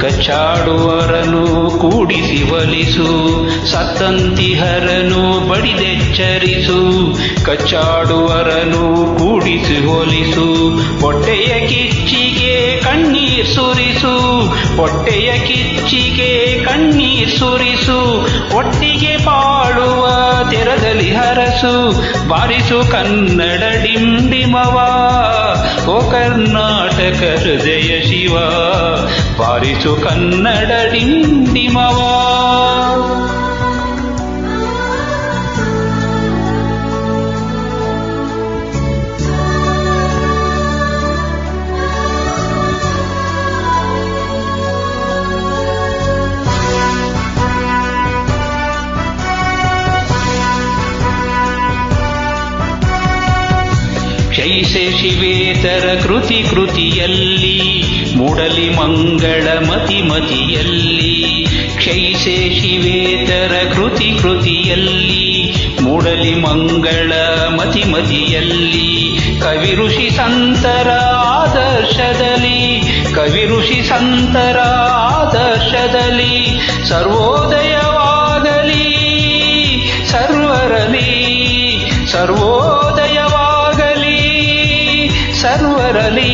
ಕಚ್ಚಾಡುವರನು ಕೂಡಿಸಿ ಒಲಿಸು. ಸತಂತಿಹರನು ಬಡಿದೆಚ್ಚರಿಸು ಕಚ್ಚಾಡುವರನು ಕೂಡಿಸಿ ಒಲಿಸು. ಹೊಟ್ಟೆಯ ಕಿಚ್ಚಿಗೆ ಕಣ್ಣೀರ್ ಸುರಿಸು ಹೊಟ್ಟೆಯ ಕಿಚ್ಚಿಗೆ ಕಣ್ಣೀರ್ ಸುರಿಸು. ಒಟ್ಟಿಗೆ ಬಾಳುವ ತೆರದಲ್ಲಿ ಹರಸು ಬಾರಿಸು ಕನ್ನಡ ಡಿಂಡಿಮವ. ಓ ಕರ್ನಾಟಕ ಹೃದಯ ಶಿವ ಬಾರಿಸು ಕನ್ನಡ ಡಿಂಡಿಮವ. ಕ್ಷಯಿಸೆ ಶಿವೇತರ ಕೃತಿ ಕೃತಿಯಲ್ಲಿ ಮೂಡಲಿ ಮಂಗಳ ಮತಿ ಮತಿಯಲ್ಲಿ ಕ್ಷಯಿಸೆ ಶಿವೇತರ ಕೃತಿ ಕೃತಿಯಲ್ಲಿ ಮೂಡಲಿ ಮಂಗಳ ಮತಿ ಮತಿಯಲ್ಲಿ ಕವಿ ಋಷಿ ಸಂತರ ಆದರ್ಶದಲ್ಲಿ ಕವಿ ಋಷಿ ಸಂತರ ಆದರ್ಶದಲ್ಲಿ ಸರ್ವೋದಯವಾಗಲಿ ಸರ್ವರಲಿ ಸರ್ವೋದಯವಾಗಲಿ ಸರ್ವರಲಿ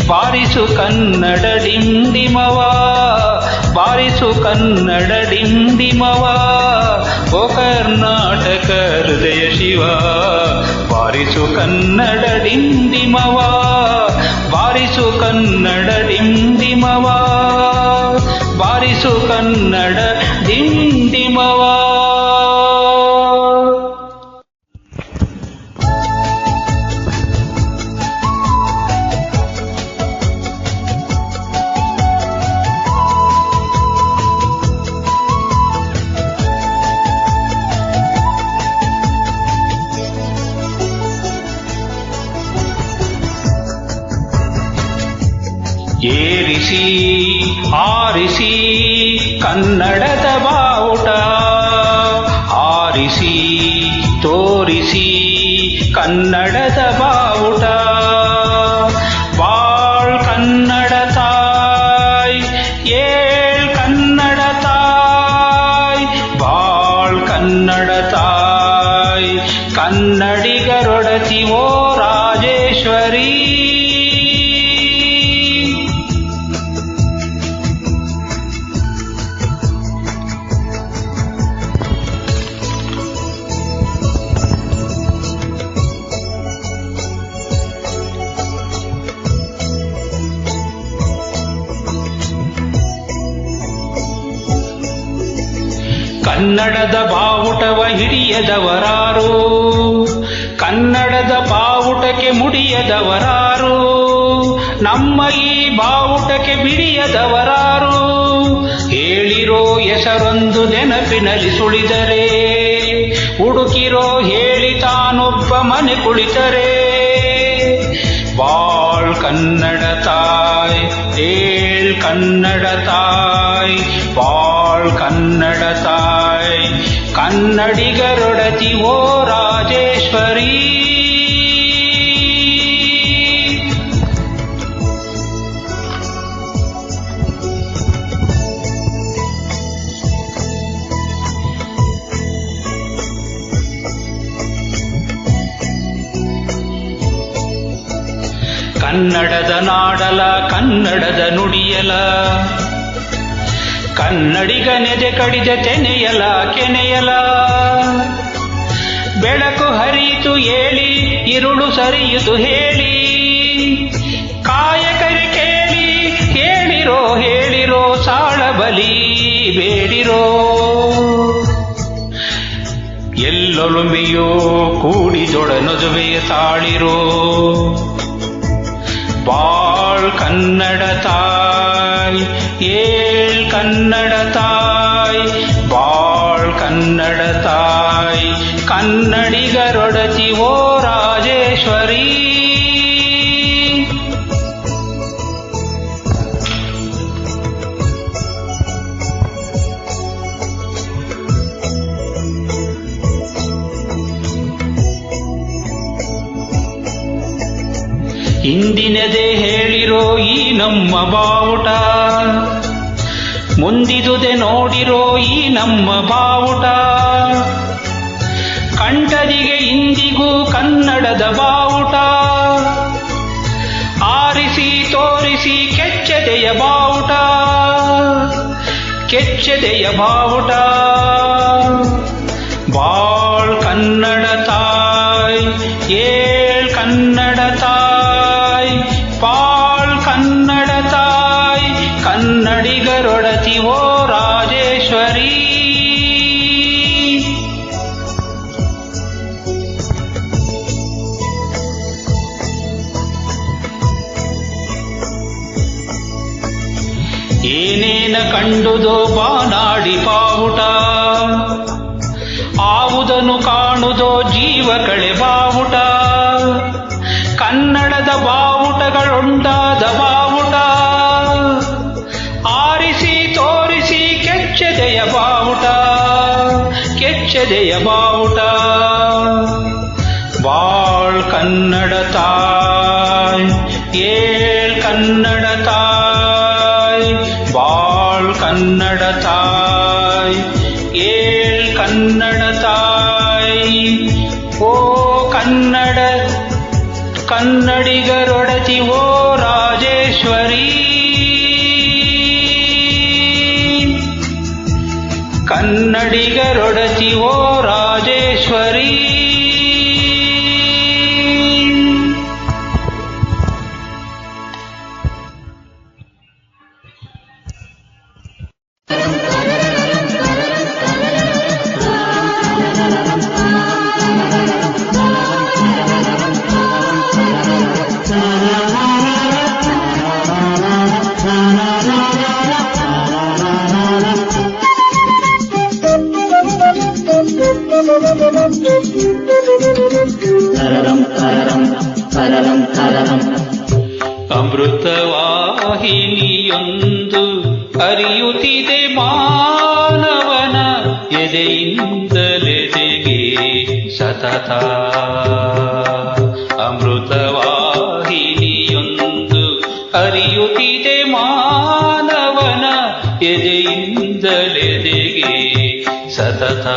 ಬಾರಿಸು ಕನ್ನಡ ಡಿಂಡಿಮವ ಬಾರಿಸು ಕನ್ನಡ ಡಿಂಡಿಮವ ಓ ಕರ್ನಾಟಕ ಹೃದಯ ಶಿವ ಬಾರಿಸು ಕನ್ನಡ ಡಿಂಡಿಮವ ಬಾರಿಸು ಕನ್ನಡ ಡಿಂಡಿಮವ ಬಾರಿಸು ಕನ್ನಡ ಡಿಂಡಿಮವ. ಏರಿಸಿ ಆರಿಸಿ ಕನ್ನಡದ ಬಾವುಟ ಆರಿಸಿ ತೋರಿಸಿ ಕನ್ನಡದ ಬಾವುಟ ಬಾಳ್ ಕನ್ನಡ ತಾಯ್ ಏಳ್ ಕನ್ನಡ ತಾಯ್ ಬಾಳ್ ಕನ್ನಡ ತಾಯ್ ಕನ್ನಡಿಗರೊಡತಿ ಓ ರಾಜೇಶ್ವರಿ. ಕನ್ನಡದ ಬಾವುಟವ ಹಿಡಿಯದವರಾರು ಕನ್ನಡದ ಬಾವುಟಕ್ಕೆ ಮುಡಿಯದವರಾರು ನಮ್ಮ ಈ ಬಾವುಟಕ್ಕೆ ಬಿಡಿಯದವರಾರು ಹೇಳಿರೋ ಹೆಸರೊಂದು ನೆನಪಿನಲ್ಲಿ ಸುಳಿದರೆ ಹುಡುಕಿರೋ ಹೇಳಿ ತಾನೊಬ್ಬ ಮನೆ ಕುಳಿತರೆ ಬಾಳ್ ಕನ್ನಡ ತಾಯ್ ಏಳ್ ಕನ್ನಡ ತಾಯ್ ಬಾಳ್ ಕನ್ನಡ ತಾಯ್ ಕನ್ನಡಿಗರೊಡತಿ ಓ ರಾಜೇಶ್ವರಿ. ಕನ್ನಡದ ನಾಡಲ ಕನ್ನಡದ ನುಡಿಯಲ ಕನ್ನಡಿಗ ನೆದೆ ಕಡಿದ ತೆನೆಯಲ ಕೆನೆಯಲ ಬೆಳಕು ಹರಿಯಿತು ಏಳಿ ಇರುಳು ಸರಿಯಿತು ಹೇಳಿ ಕಾಯಕರಿ ಕೇಳಿ ಹೇಳಿರೋ ಹೇಳಿರೋ ಸಾಳ ಬಲಿ ಬೇಡಿರೋ ಎಲ್ಲೊಲುಮೆಯೋ ಕೂಡಿದೊಡನದುವೆಯ ತಾಳಿರೋ ಬಾಳ್ ಕನ್ನಡ ತಾಯ್ ಏಳ್ ಕನ್ನಡ ತಾಯ್ ಬಾಳ್ ಕನ್ನಡ ತಾಯ್ ಕನ್ನಡಿಗರೊಡತಿ ಓ ರಾಜೇಶ್ವರಿ. ಹಿಂದಿನದೇ ಹೇಳಿರೋ ಈ ನಮ್ಮ ಬಾವುಟ ಮುಂದಿದುದೆ ನೋಡಿರೋ ಈ ನಮ್ಮ ಬಾವುಟ ಕಂಠದಿಗೆ ಇಂದಿಗೂ ಕನ್ನಡದ ಬಾವುಟ ಆರಿಸಿ ತೋರಿಸಿ ಕೆಚ್ಚದೆಯ ಬಾವುಟ ಕೆಚ್ಚದೆಯ ಬಾವುಟ ಬಾಳ್ ಕನ್ನಡ ತಾಯ್ ಏಳ್ ಕನ್ನಡ ತಾಯ್ ಬಾಳ್ ಕನ್ನಡ ತಾಯ್ ಕನ್ನಡಿಗರೊಡತಿ ಓ ರಾಜೇಶ್ವರಿ. ಏನೇನ ಕಂಡುದೋ ಬಾನಾಡಿ ಬಾವುಟ ಆವುದನ್ನು ಕಾಣುದೋ ಜೀವ ಕಳೆ ಬಾವುಟ ಕೊಂಡಾದ ಬಾವುಟ ಆರಿಸಿ ತೋರಿಸಿ ಕೆಚ್ಚೆದೆಯ ಬಾವುಟ ಕೆಚ್ಚೆದೆಯ ಬಾವುಟ ಬಾಳ್ ಕನ್ನಡ ತಾಯ್ ಏಳ್ ಕನ್ನಡ ತಾಯ್ ಬಾಳ್ ಕನ್ನಡ ತಾಯ್ ಏಳ್ ಕನ್ನಡ ತಾಯ್ ಓ ಕನ್ನಡ ಕನ್ನಡಿಗರೊಡತಿ ಓ ರಾಜೇಶ್ವರಿ ಕನ್ನಡಿಗರೊಡತಿ ಓ ರಾಜೇಶ್ವರಿ ಅಮೃತವಾಹಿನಿಯೊಂದು ಹರಿಯುತ್ತಿದೆ ಮಾನವನ ಎದೆಯಿಂದಲೆದೆಗೆ ಸತತ ಅಮೃತವಾಹಿನಿಯೊಂದು ಹರಿಯುತ್ತಿದೆ ಮಾನವನ ಎದೆಯಿಂದಲೆದೆಗೆ ಸತತ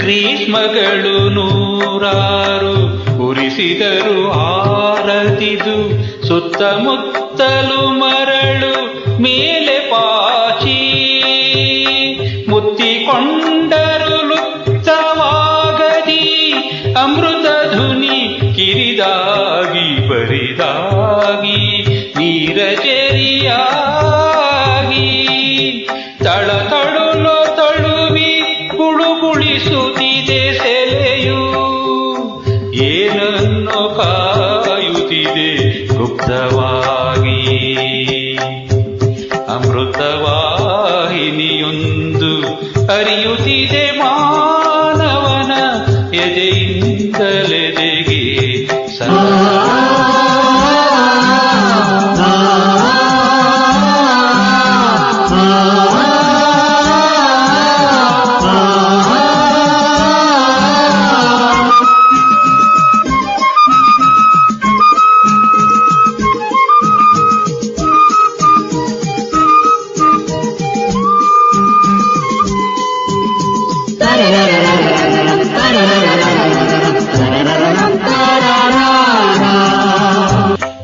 ಗ್ರೀಷ್ಮಗಳು ನೂರಾರು ಉರಿಸಿದರು ಆರದಿದು ಸುತ್ತಮುತ್ತಲು ಮರಳು ಮೇಲೆ ಪಾಚಿ ಮುತ್ತಿಕೊಂಡರು ಲುಪ್ತವಾಗದಿ ಅಮೃತ ಧುನಿ ಕಿರಿದಾಗಿ ಬರಿದಾಗಿ ನೀರಜರಿಯಾಗಿ ತಳತಳುಲೋ ತಳುವಿ ಗುಳುಗುಳಿಸುತ್ತಿದೆ ಸೆಲೆಯು ಏನನ್ನು ಕಾಯುತ್ತಿದೆ ಗುಪ್ತವಾಗಿ ಅಮೃತವಾಹಿನಿಯೊಂದು ಹರಿಯುತ್ತಿದೆ ಮಾನವನ ಎದೆಯಿಂದಲೆದೆಗೆ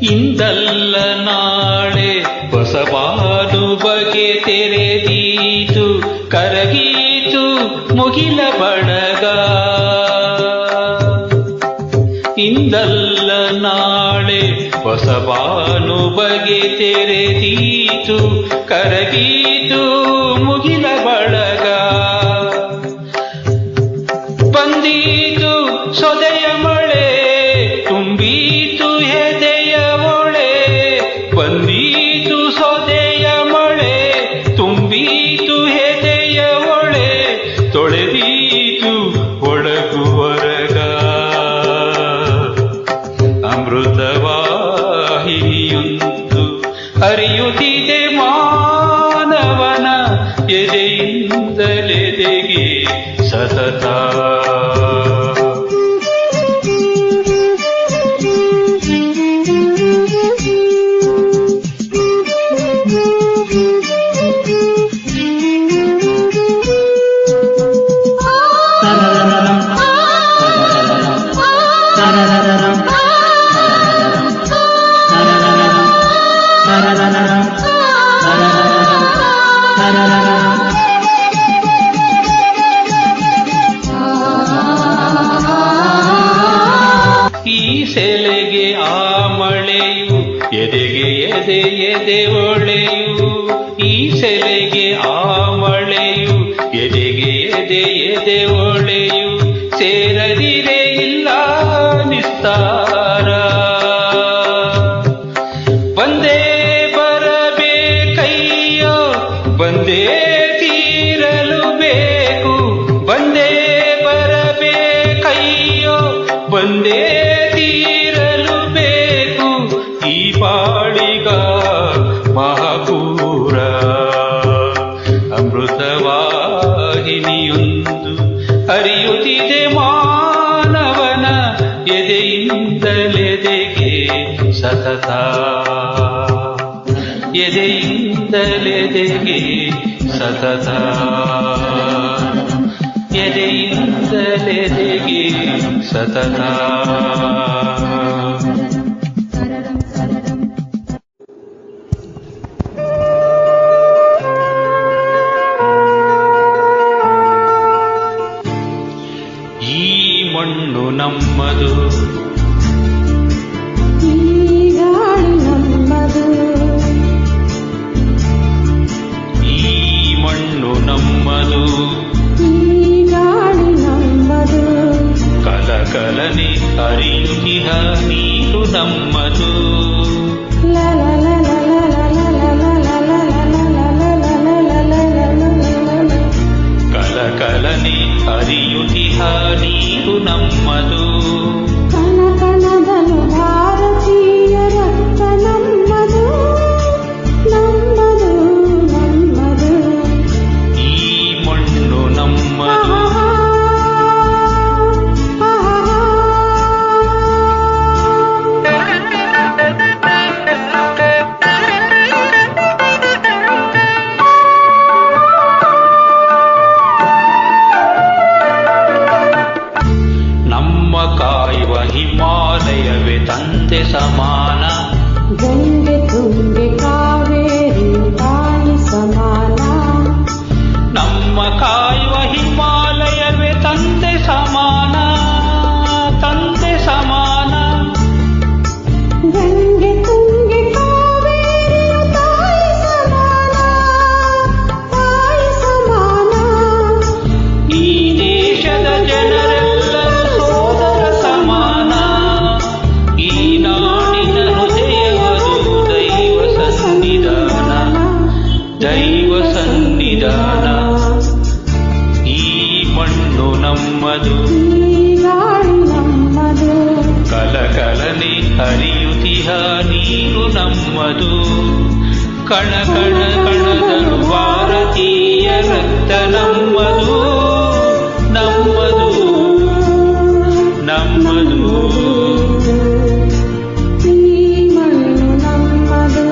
ಇಂದಲ್ಲ ನಾಳೆ ಹೊಸ ಬಾನು ಬಗೆ ತೆರೆದೀತು ಕರಗೀತು ಮುಗಿಲ ಬಡಗ ಇಂದಲ್ಲ ನಾಳೆ ಹೊಸ ಬಾನು ಬಗೆ ತೆರೆದೀತು ಕರಗೀತು ಮುಗಿಲ ಬಡಗ ಬಂದೀತು ಸೊದೆಯ ಮಳೆ ತುಂಬೀತು ಎದೆಯ ಒಳೆ ಬಂದೀತು ಸೊದೆಯ ಮಳೆ ತುಂಬೀತು ಎದೆಯ ಒಳೆ ತೊಳೆದೀತು ಒಳಗುವರಗ ಅಮೃತವಾಹಿನಿಯೊಂದು ಹರಿಯುತ್ತಿದೆ ಮಾನವನ ಎದೆಯಿಂದಲೆದೆಗೆ ಸತತ ಈ ಸೆಲೆಗೆ ಆ ಮಳೆಯು ಎದೆಗೆ ಎದೆ ಎದೆ ಒಳೆಯು ಈ ಸೆಲೆಗೆ ಆ ಮಳೆಯು ಎದೆಗೆ ಎದೆ ಎದೆ ಒಳೆಯು ಸೇರದಿರೆ ಇಲ್ಲ ನಿಸ್ತಾರ ಬಂದೇ ಬರಬೇಕಯ್ಯೋ ಬಂದೇ ತೀರಲು ಬೇಕು ಬಂದೇ ಬರಬೇಕಯ್ಯೋ ಅರಿಯುತ್ತಿದೆ ಮಾನವನ ಎದೆಯಿಂದಲೆದೆಗೆ ಸತತ, ಎದೆಯಿಂದಲೆದೆಗೆ ಸತತ, ಎದೆಯಿಂದಲೆದೆಗೆ ಸತತ. ಈ ಮಣ್ಣು ನಮ್ಮದು, ಈ ಗಾಳಿ ನಮ್ಮದು, ಈ ಮಣ್ಣು ನಮ್ಮದು, ಈ ಗಾಳಿ ನಮ್ಮದು, ಕಲಕಲನೆ ಹರಿಯುತ್ತಿಹ ನೀರು ನಮ್ಮದು, ಕಲಕಲನೆ ಹರಿಯುತ್ತಿಹ ನೀರು ನಮ್ಮದು. ಕಣಕಣದಲು ಭಾರತೀಯ ರಕ್ತ ನಮ್ಮದು, ನಮ್ಮದು, ನಮ್ಮದು. ಈ ಮಣ್ಣು ನಮ್ಮದು. ನಮ್ಮ ಕಾಯುವ ಹಿಮಾಲಯವೇ ತಂದೆ ಸಮಾನ, ಗಂಗೆ ತುಂಗೆ ಕಾವೇರಿ ತಾಯಿ ಸಮಾನ. ನಮ್ಮ ಕಾಯುವ ಹಿಮಾಲಯವೇ ತಂದೆ ಸಮಾನ, ತಂದೆ ಸಮಾನ. ಗಂಗೆ ತುಂಗೆ ಕಾವೇರಿ ತಾಯಿ ಸಮಾನ, ತಾಯಿ ಸಮಾನ. ಈ ದೇಶದ ಜನರೆಲ್ಲರೂ ಸೋದರ ಸಮಾನ. ಈ ನಾಡಿನ ಹೃದಯವದು ದೈವ ಸನ್ನಿಧಾನ, ದೈವ ಸನ್ನಿಧಾನ. ಈ ಮಣ್ಣು ನಮ್ಮದು, ಈ ಗಾಳಿ ನಮ್ಮದು, ಕಲಕಲನೆ ಹರಿಯುತ್ತಿಹ ನೀರು ನಮ್ಮದು. ಕಣ ಕಣ ಕಣದಲು ಭಾರತೀಯ ರಕ್ತ ನಮ್ಮದು, ನಮ್ಮದು, ನಮ್ಮದು. ಈ ಮಣ್ಣು ನಮ್ಮದು.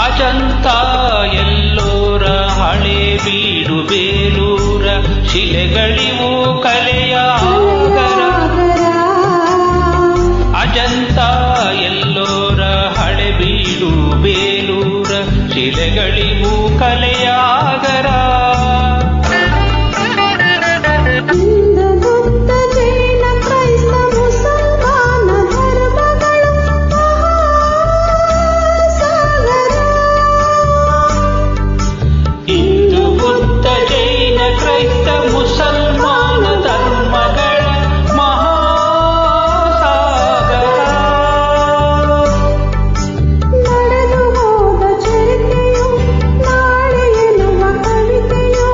ಅಜಂತ ಎಲ್ಲೋರ ಹಳೆ ಬೀಡು ಬೇಲೂರ ಶಿಲೆಗಳಿವು ಕಲೆಯ ಆಗರ. ಅಜಂತ ಎಲ್ಲೋರ ಹಳೆ ಬೀಡು ಬೇಲೂರ ಶಿಲೆಗಳಿವು ಕಲೆಯ ಆಗರ. ಹಿಂದೂ ಬುದ್ಧ ಜೈನ ಕ್ರೈಸ್ತ ಮುಸಲ್ಮಾನ ಧರ್ಮಗಳು ಮಹಾಸಾಗರ. ಹಿಂದೂ ಬುದ್ಧ ಜೈನ ಕ್ರೈಸ್ತ ಮುಸಲ್ಮಾನ ಧರ್ಮಗಳ ಮಹಾಸಾಗರ. ನಡೆದು ಹೋದ ಚರಿತೆಯು ನಾಳೆ ಎನ್ನುವ ಕವಿತೆಯು,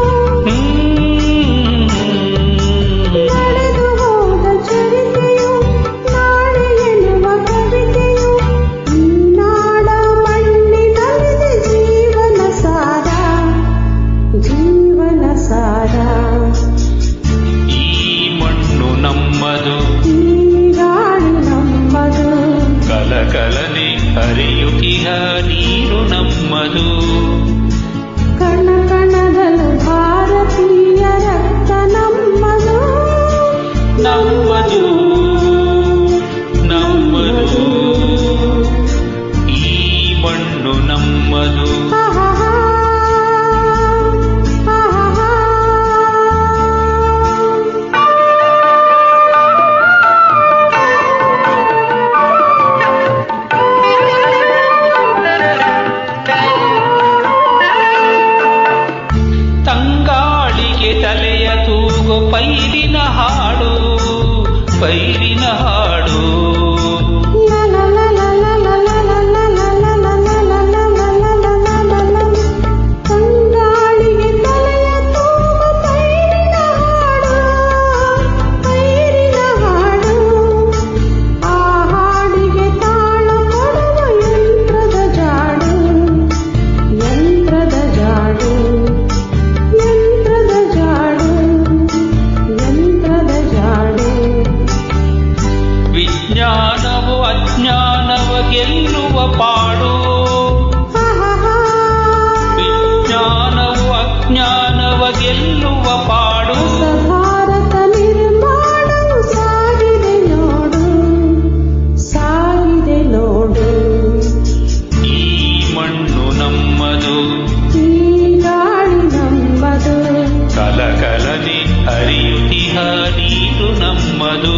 ನಮ್ಮದು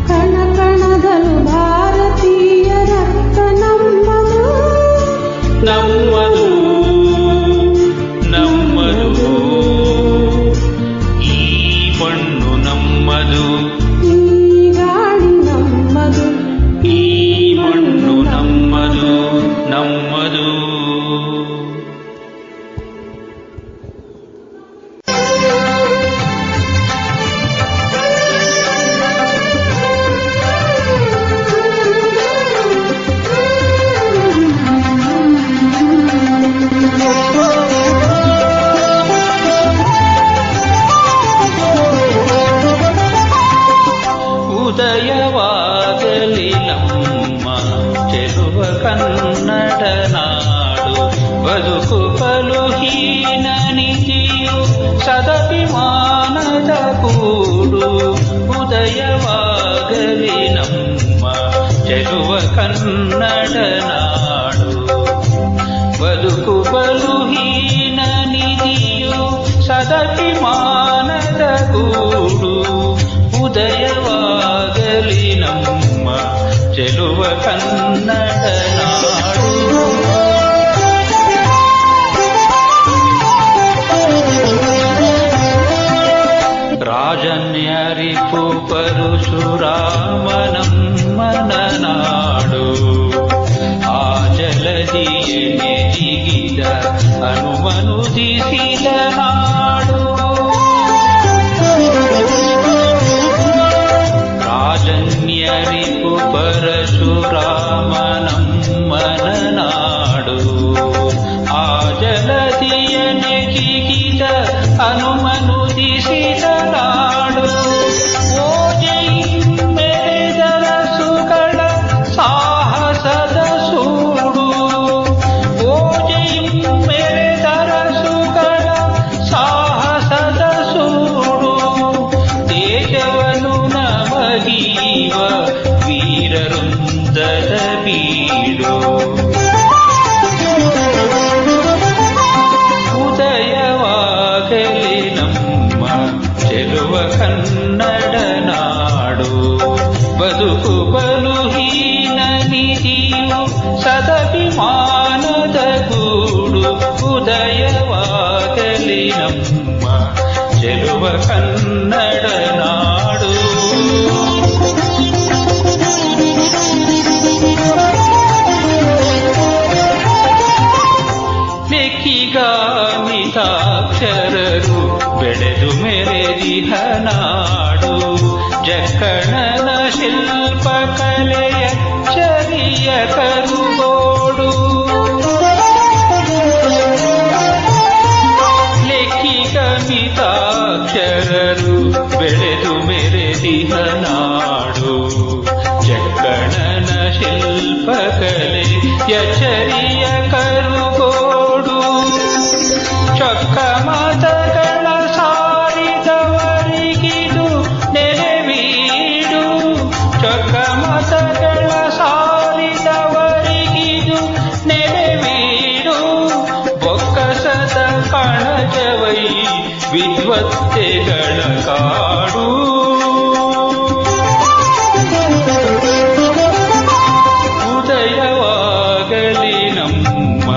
ಕಣ ಕಣದಲು ಭಾರತೀಯ ರಕ್ತ ನಮ್ಮದು ನಮ್ಮದು ನಮ್ಮದು ಈ ಮಣ್ಣು ನಮ್ಮದು ಈ ಗಾಳಿ ನಮ್ಮದು ಈ ಮಣ್ಣು ನಮ್ಮದು ನಮ್ಮದು ಉದಯವಾಗಲಿ ನಮ್ಮ ಚೆಲುವ ಕನ್ನಡ ನಾಡು ಬದುಕು ಬಲು ಹೀನ ನಿಧಿಯು ಸದಭಿಮಾನದ ಕೂಡು ಉದಯವಾಗಲಿ ನಮ್ಮ ಚೆಲುವ ಕನ್ನಡ ನಾಡು ಬದುಕು ಬಲು ಹೀನ ನಿಧಿಯು ಸದಭಿಮಾನದ ಕೂಡು ಉದಯವಾಗಲಿ ನಮ್ಮ ಚೆಲುವ ಕನ್ನಡ ನಾಡು ರಾಜನ್ಯರಿಪು ಪರಶುರಾಮ ನಮ್ಮನ ನಾಡು ಆ ಜಲದಿಯೇ ಜಿಗಿದ ಹನುಮನುದಿಸಿದ ನಾಡು ರಾಜನ್ಯರಿಪು ಪರಶುರಾಮ ನಮ್ಮನ ನಾಡು ಆ ಜಲದಿಯನೆ ಜಿಗಿದ ಹನುಮನುದಿಸಿದ ನಾಡು ಓಜೈ ಮೆರೆದರ ಸುಗಳ ಸಾಹಸದ ಸೂಡು ಓಜೈ ಮೆರೆದರ ಸುಗಳ ಸಾಹಸದ ಸೂಡು ದೇಶವನು ನಮಗೀವ ವೀರವೃಂದದ ಬೀಡು ಉದಯವಾಗಲಿ ನಮ್ಮ ಚೆಲುವ ಕನ್ನಡ ನಾಡು ಬದುಕು ಬಲು ಹೀನ ನಿಧಿಯು ಸದಭಿಮಾನದ ಗೂಡು ಉದಯವಾಗಲಿ ನಮ್ಮ ಚೆಲುವ ಕನ್ನಡ ನಾಡು ಲೆಕ್ಕಿಗಾಮಿತಾಕ್ಷರರು ಬೆಳೆದು ಮೆರೆದಿಹ ನಾಡು ಜಕ್ಕಣನ ಶಿಲ್ಪಕಲೆಯ ಚರಿಯ ಕರುಗೋಡು ಲೆಕ್ಕಿಗಾಮಿತಾಕ್ಷರರು ಬೆಳೆದು ಮೆರೆದಿಹ ನಾಡು ಜಕ್ಕಣನ ಶಿಲ್ಪಕಲೆಯ ಚರಿಯ ಕರುಗೋಡು ಚೊಕ್ಕ ಮತಗಳ ಸಾರಿದವರಿಗಿದು ನೆರವೀಡು ಚೊಕ್ಕ ಮತಗಳ ಸಾರಿದವರಿಗಿದು ನೆರವೀಡು ಬೊಕ್ಕಸದ ಕಣಜವೈ ವಿದ್ವತ್ತೆಗಳ ಕಾಡು ಉದಯವಾಗಲಿ ನಮ್ಮ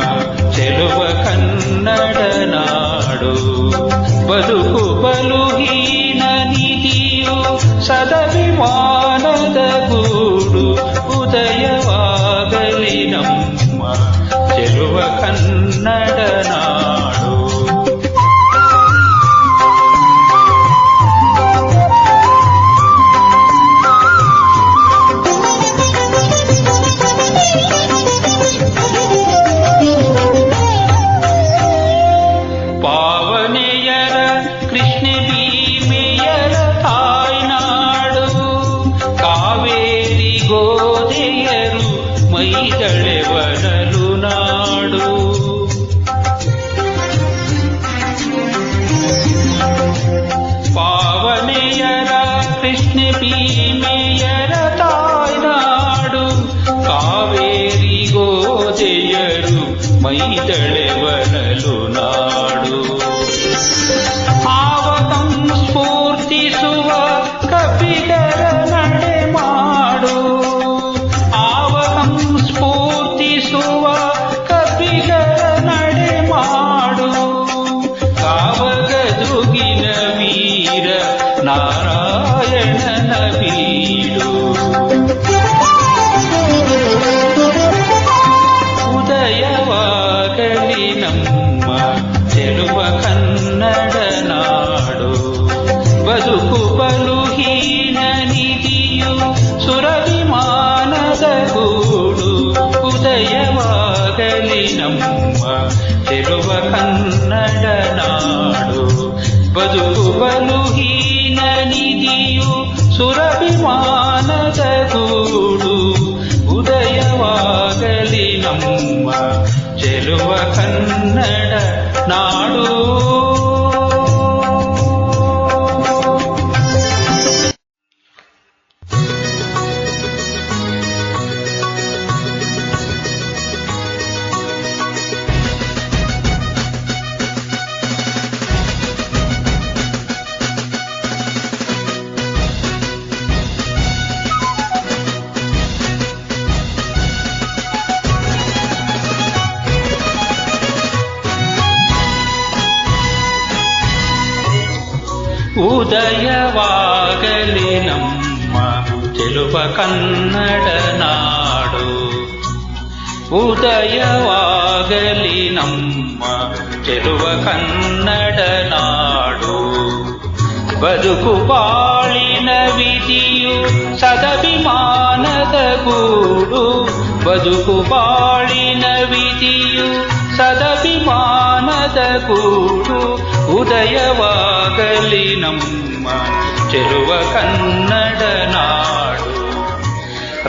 ಚೆಲುವ ಕನ್ನಡ ನಾಡು ಬದುಕು ಬಲು ಹೀನ ನಿಧಿಯು ಸದಭಿಮಾನದ ಗೂಡು ಉದಯವಾಗಲಿ ನಮ್ಮ ಚೆಲುವ ಕನ್ನಡ ನಾಡು ಪಾವನೆಯರ ಕೃಷ್ಣ ಭೀಮೆಯರ ತಾಯ್ನಾಡು ಕಾವೇರಿ ಗೋದೆಯರು ಮೈದಳೆವನಲು ನಾಡು ಪಾವನೆಯರ ಕೃಷ್ಣ ಭೀಮೆಯರ ತಾಯ್ನಾಡು ಕಾವೇರಿ ಗೋದೆಯರು ಮೈದಳೆವನಲು ನಾಡು ಆವಕಂ ಸ್ಫೂರ್ತಿಸುವ ಕವಿ ನಮ್ಮ ಚೆಲುವ ಕನ್ನಡ ನಾಡು. ಬದುಕು ಬಲು ಹೀನ ನಿಧಿಯು ಸುರಭಿಮಾನದ ಗೂಡು. ಉದಯವಾಗಲಿ ನಮ್ಮ ಚೆಲುವ ಕನ್ನಡ ನಾಡು. ಉದಯವಾಗಲಿ ನಮ್ಮ ಚೆಲುವ ಕನ್ನಡ ನಾಡು. ಉದಯವಾಗಲಿ ನಮ್ಮ ಚೆಲುವ ಕನ್ನಡ ನಾಡು. ಬದುಕು ಬಾಳಿನ ವಿಧಿಯು ಸದಭಿಮಾನದ ಗೂಡು. ಬದುಕು ಬಾಳಿನ ವಿಧಿಯು ಸದಭಿಮಾನದ ಗೂಡು. ಉದಯವಾಗಲಿ ನಮ್ಮ ಚೆಲುವ ಕನ್ನಡ ನಾಡು.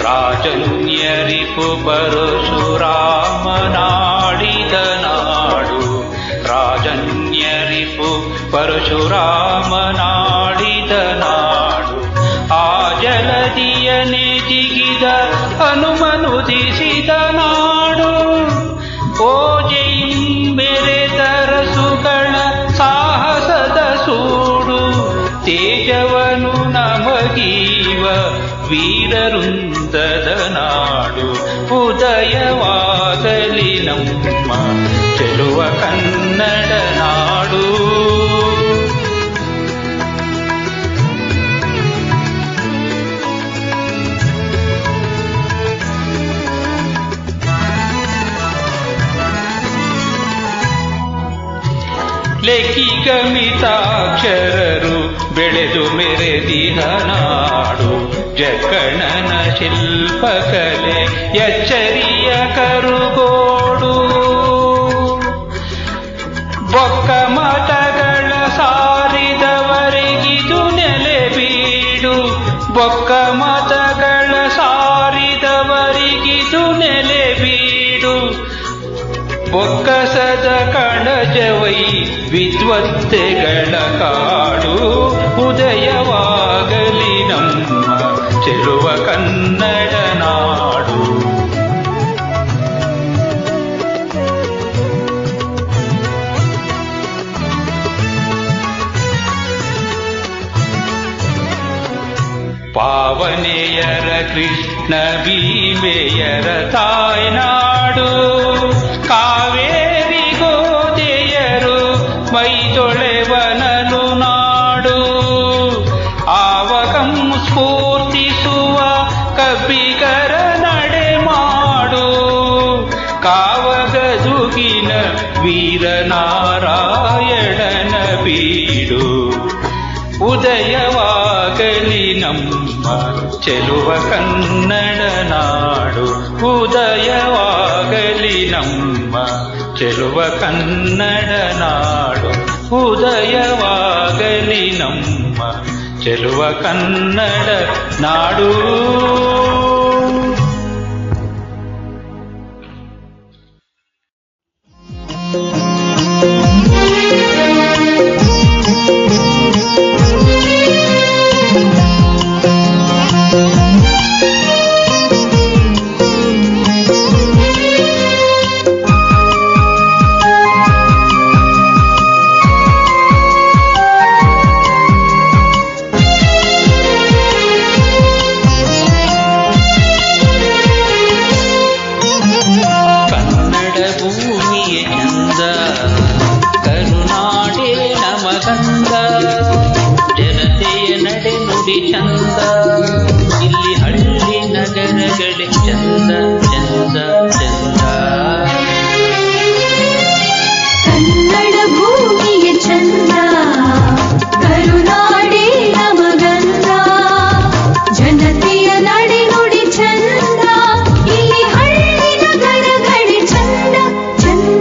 ರಾಜನ್ಯರಿಪು ಪರಶುರಾಮನಾಡಿದ ನಾಡು. ರಾಜನ್ಯರಿಪು ಪರಶುರಾಮನಾಡಿದ ನಾಡು. ಆ ಜಲದಿಯನೆ ಜಿಗಿದ ಹನುಮನುದಿಸಿದ ನಾಡು. ಓ ಜೈ ಮೆರೆದರಸುಗಳ ಸಾಹಸದ ಸೂಡು. ತೇಜವನು ನಮಗೀವ ವೀರವೃಂದದ ನಾಡು. ಉದಯವಾಗಲಿ ನಮ್ಮ ಚೆಲುವ ಕನ್ನಡ ನಾಡು. ಲೆಕ್ಕಿಗಮಿತಾಕ್ಷರರು ಬೆಳೆದು ಮೆರೆದಿದ ನಾಡು. ಜಕ್ಕಣನ ಶಿಲ್ಪಕಲೆ ಎಚ್ಚರಿಯ ಕರುಗೋಡು. ಬೊಕ್ಕ ಮತಗಳ ಸಾರಿದವರಿಗಿದು ನೆಲೆ ಬೀಡು. ಬೊಕ್ಕ ಮತಗಳ ಸಾರಿದವರಿಗಿದು ನೆಲೆ ಬೀಡು. ಬೊಕ್ಕಸದ ಕಣಜವೈ ವಿದ್ವತ್ತೆಗಳ ಕಾಡು. ಉದಯವಾಗಲಿ ನಮ್ಮ ಚೆಲುವ ಕನ್ನಡ ನಾಡು. ಪಾವನೆಯರ ಕೃಷ್ಣ ಭೀಮೆಯರ ತಾಯ್ನಾಡು. ಕಾವೇರಿ ಗೋದೆಯರು ಮೈ ತೊಳೆವನಲು ನಾಡು. ಆವಗಂ ಸ್ಫೂರ್ತಿಸುವ ಕಬ್ಬಿಗರ ನಡೆ ಮಾಡು. ಕಾವಗದುಗಿನ ವೀರನಾರಾಯಣನ ಬೀಡು. ಉದಯವಾಗಲಿ ನಮ್ಮ ಚೆಲುವ ಕನ್ನಡ ನಾಡು. ಉದಯವಾಗಲಿ ನಮ್ಮ ಚೆಲುವ ಕನ್ನಡ ನಾಡು. ಉದಯವಾಗಲಿ ನಮ್ಮ ಚೆಲುವ ಕನ್ನಡ ನಾಡು. ಚಂದ ಇಲ್ಲಿ ಹಳ್ಳಿ ನಗರಗಳೇ ಚಂದ ಚಂದ ಚಂದ. ಕನ್ನಡ ಭೂಮಿಯ ಚಂದ ಕರುನಾಡೆ ನಮಗಂದ. ಜನತೆಯ ನಡೆ ನುಡಿ ಚಂದ ಇಲ್ಲಿ ಹಳ್ಳಿ ನಗರಗಳೇ ಚಂದ ಚಂದ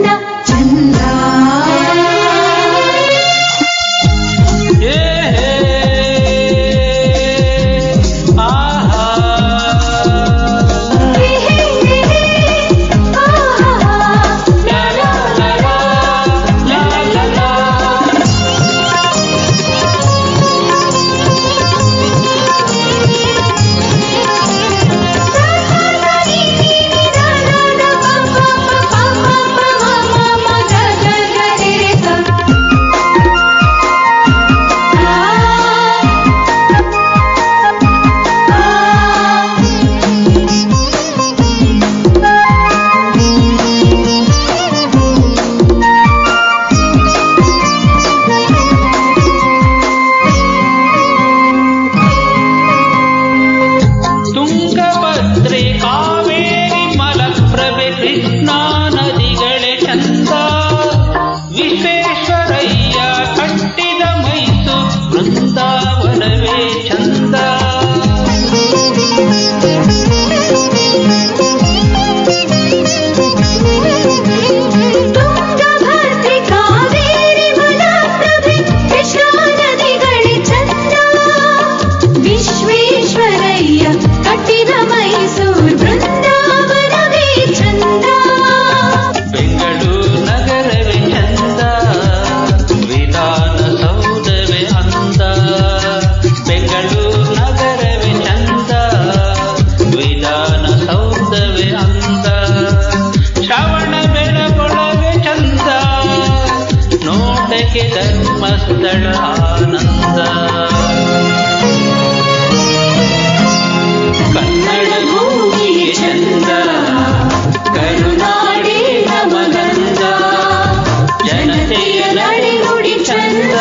ಜನಕ್ಕೆ ಧರ್ಮಸ್ಥಳ ಆನಂದ. ಕನ್ನಡ ಭೂಮಿಗೆ ಚಂದ, ಕರುನಾಡೇ ನಮಗಂದ. ಜನತೆಯ ನಡೆನುಡಿ ಚಂದ,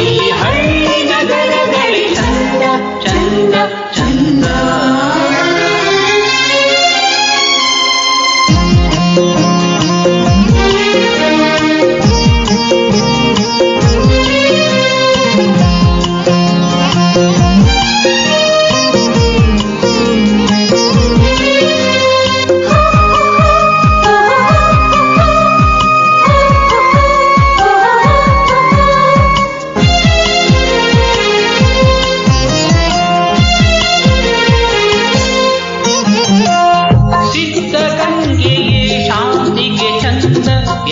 ಇಲ್ಲಿ ಹಳ್ಳಿ ನಗರಗಳೇ ಚಂದ ಚಂದ ಚಂದ.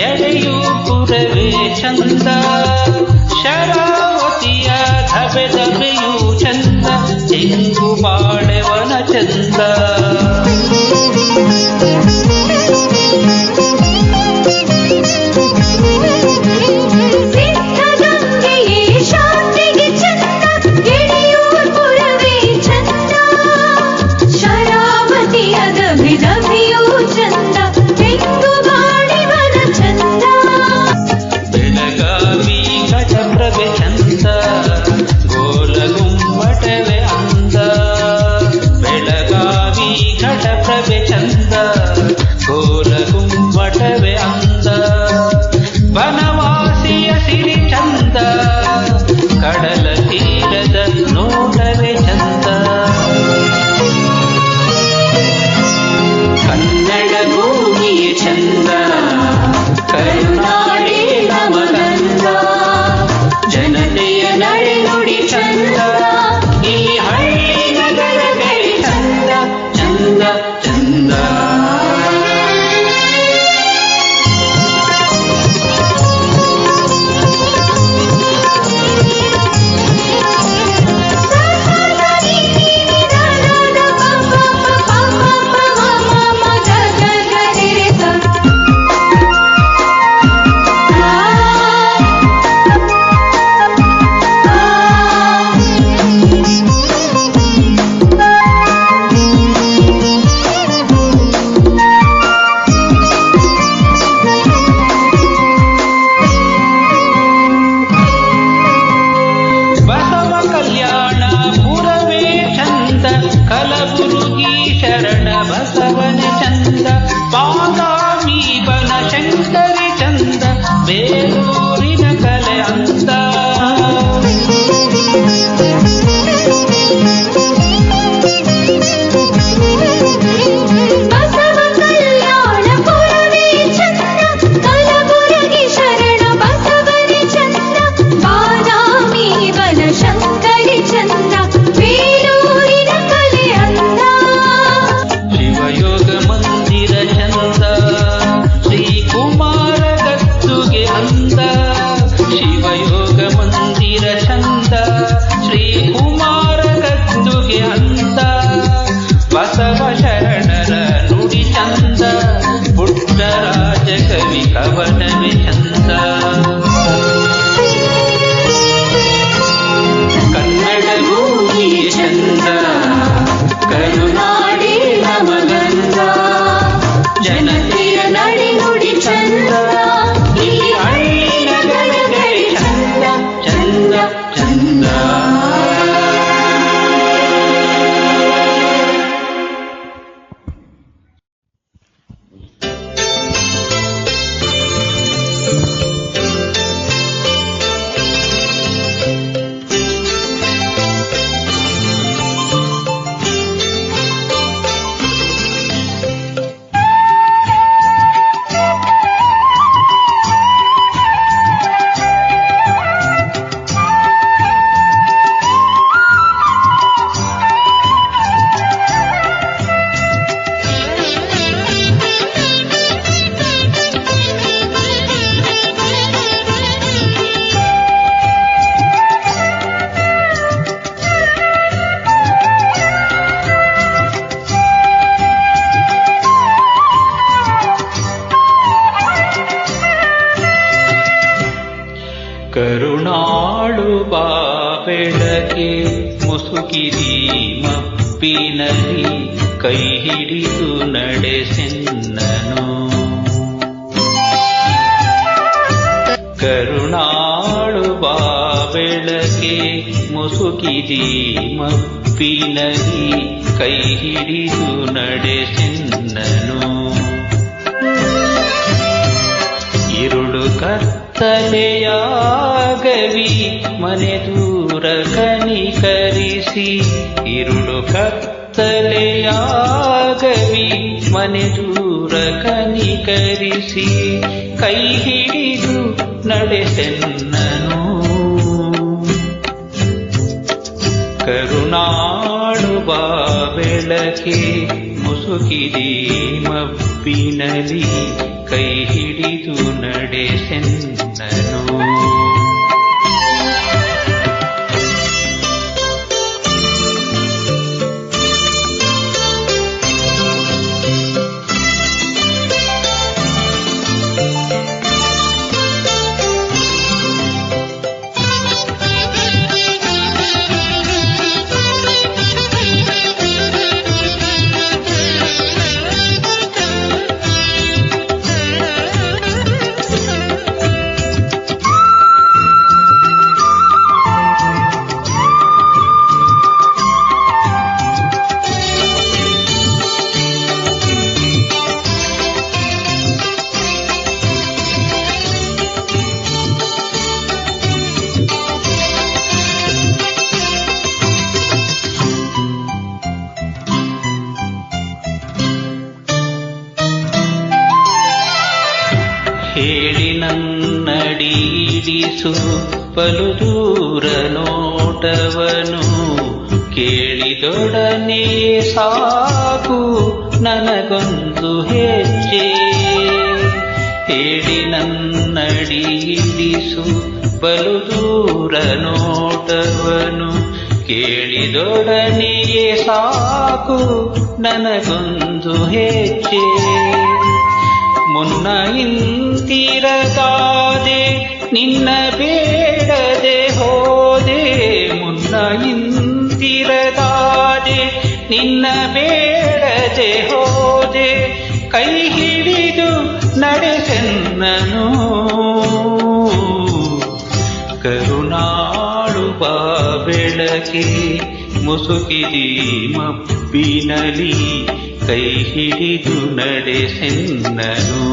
ಎಳೆಯೂಪುರವೇ ಚಂದ, ಶರಾವತಿಯ ಧಬೆ ಧಬೆಯೂ ಚಂದ, ತೆಂಗು ಬಾಳೆವನ ಚಂದ. ಗೋಲಗುಮ್ಮಟವೇ ಅಂದ, ವನವಾಸಿಯ ಸಿರಿ ಚಂದ, ಕಡಲ ತೀರದ ನೋಟವೇ ಚಂದ. ಕನ್ನಡ ಭೂಮಿಯೇ ಚಂದ, ಕರುನಾಡೇ ನಮಗಂದ. ಜನತೆಯ ನಡೆನುಡಿ ಚಂದ, ಇಲ್ಲಿ ಹಳ್ಳಿ ನಗರಗಳೇ ಚಂದ ಚಂದ ಚಂದ. ಕಲಬುರುಗಿ ಶರಣ ಬಸವನ ಚಂದ, ಬಾದಾಮಿ ಬನಶಂಕರಿ ಚಂದ, ಬೇಲೂರಿನ ಕಲೆ ಅಂದ. ಬಸವ ಕಲ್ಯಾಣಪುರವೇ ಚಂದ, ಕಲಬುರಗಿ ಶರಣ ಬಸವನ ಚಂದ, ಬಾದಾಮಿ ಬನಶಂಕರಿ ಚಂದ, ಬೇಲೂರಿನ ಕಲೆ ಅಂದ. ಶಿವಯೋಗ ಮಂದಿರ ಚಂದ, ಶ್ರೀ ಕುಮಾರ ಗದ್ದುಗೆ ಅಂದ. ಬಾ ಬೆಳಕೆ ಮುಸುಕಿದಿ ಮಪ್ಪಿನಲ್ಲಿ ಕೈ ಹಿಡಿದು ನಡೆಸೆನ್ನನು ಕರುಣಾಳು ಬಾ ಬೆಳಕೆ ಮುಸುಕಿದಿ ಮಪ್ಪಿನಲ್ಲಿ ಕೈ ಹಿಡಿದು ನಡೆಸೆನ್ನನು ഇരുಳು ಕತ್ತಲೆಯಾಗವಿ ಮನೆ ದೂರ ಕನಿಕರಿಸಿ ഇരുಳು ಕತ್ತಲೆಯಾಗವಿ ಮನೆ ದೂರ ಕನಿಕರಿಸಿ ಕೈ ಹಿಡಿದು ನಡೆಸೆನ್ನನು ಕರುಣಾಳು ಬಾ ಬೆಳಕೆ ಮುಸುಕಿದಿ ಮಬ್ಬಿನಲಿ ಕೈ ಹಿಡಿದು ನಡೆಸೆನ್ನನು ಹೇಳಿ ನನ್ನಡಿಡಿಸು ಬಲು ದೂರ ನೋಟವನು ಕೇಳಿದೊಡನೆ ಸಾಕು ನನಗೊಂದು ಹೆಜ್ಜೆ ಹೇಳಿ ನನ್ನಡಿಡಿಸು ಬಲು ದೂರ ನೋಟವನು ಕೇಳಿದೊಡನೆಯೇ ಸಾಕು ನನಗೊಂದು ಹೆಜ್ಜೆ ಮುನ್ನ ಇಂತಿರಗಾದೆ ನಿನ್ನ ಬೇಡದೆ ಹೋದೆ ಮುನ್ನ ಇಂತಿರಗಾದೆ ನಿನ್ನ ಬೇಡದೆ ಹೋದೆ ಕೈ ಹಿಡಿದು ನಡೆಸೆನ್ನನು ಕರುಣಾಳು ಬಾ ಬೆಳಕೆ ಮುಸುಕಿದಿ ಮಬ್ಬಿನಲಿ ಕೈ ಹಿಡಿದು ನಡೆಸೆನ್ನನು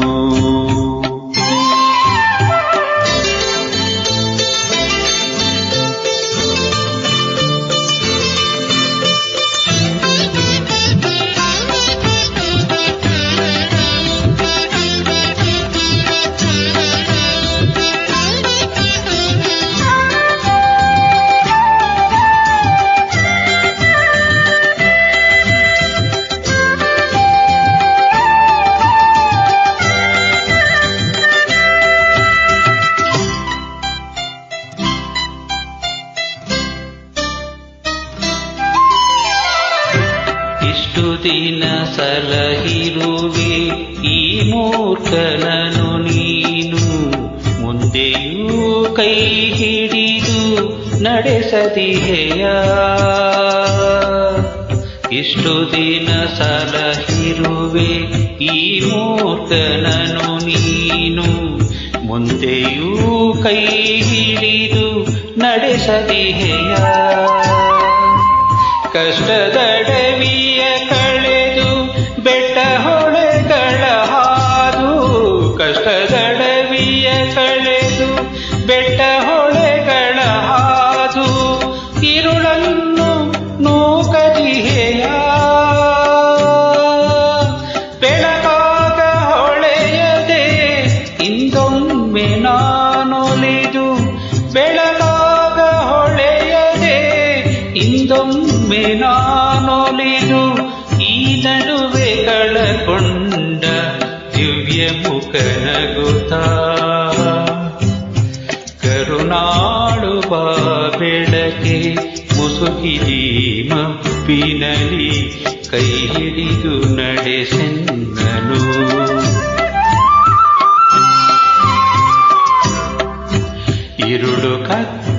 ಇಷ್ಟು ದಿನ ಸಲಹಿರುವೆ ಈ ಮೂರ್ಖನನು ನೀನು ಮುಂದೆಯೂ ಕೈ ಹಿಡಿದು ನಡೆಸದಿಹೆಯ ಇಷ್ಟು ದಿನ ಸಲಹಿರುವೆ ಈ ಮೂರ್ಖನನು ನೀನು ಮುಂದೆಯೂ ಕೈ ಹಿಡಿದು ನಡೆಸದಿಹೆಯ ಕಷ್ಟದಡವಿಯ ಕಳೆದು ಬೆಟ್ಟ ಹೊಳೆಗಳ ಹಾದು ಕಷ್ಟದಡವಿಯ ಕಳೆದು ಬೆಟ್ಟ ಹೊಳೆಗಳ ಹಾದು ഇരുಳನ್ನು ನೂಕದಿಹೆಯ ಬೆಳಕಾಗ ಹೊಳೆಯದೆ ಇಂದೊಮ್ಮೆ ನಾನೊಲಿದು ಬೆಳಕಾಗ ಹೊಳೆಯದೆ ಇಂದೊಮ್ಮೆ ನಾನೊಲಿದು ಈ ನಡುವೆ ಕಳಕೊಂಡ ದಿವ್ಯ ಮುಖನಗುತ್ತ ಕರುಣಾಳು ಬಾ ಬೆಳಕೆ ಮುಸುಕಿದಿ ಮಬ್ಬಿನಲಿ ಕೈ ಹಿಡಿದು ನಡೆಸೆನ್ನನು ഇരുಳು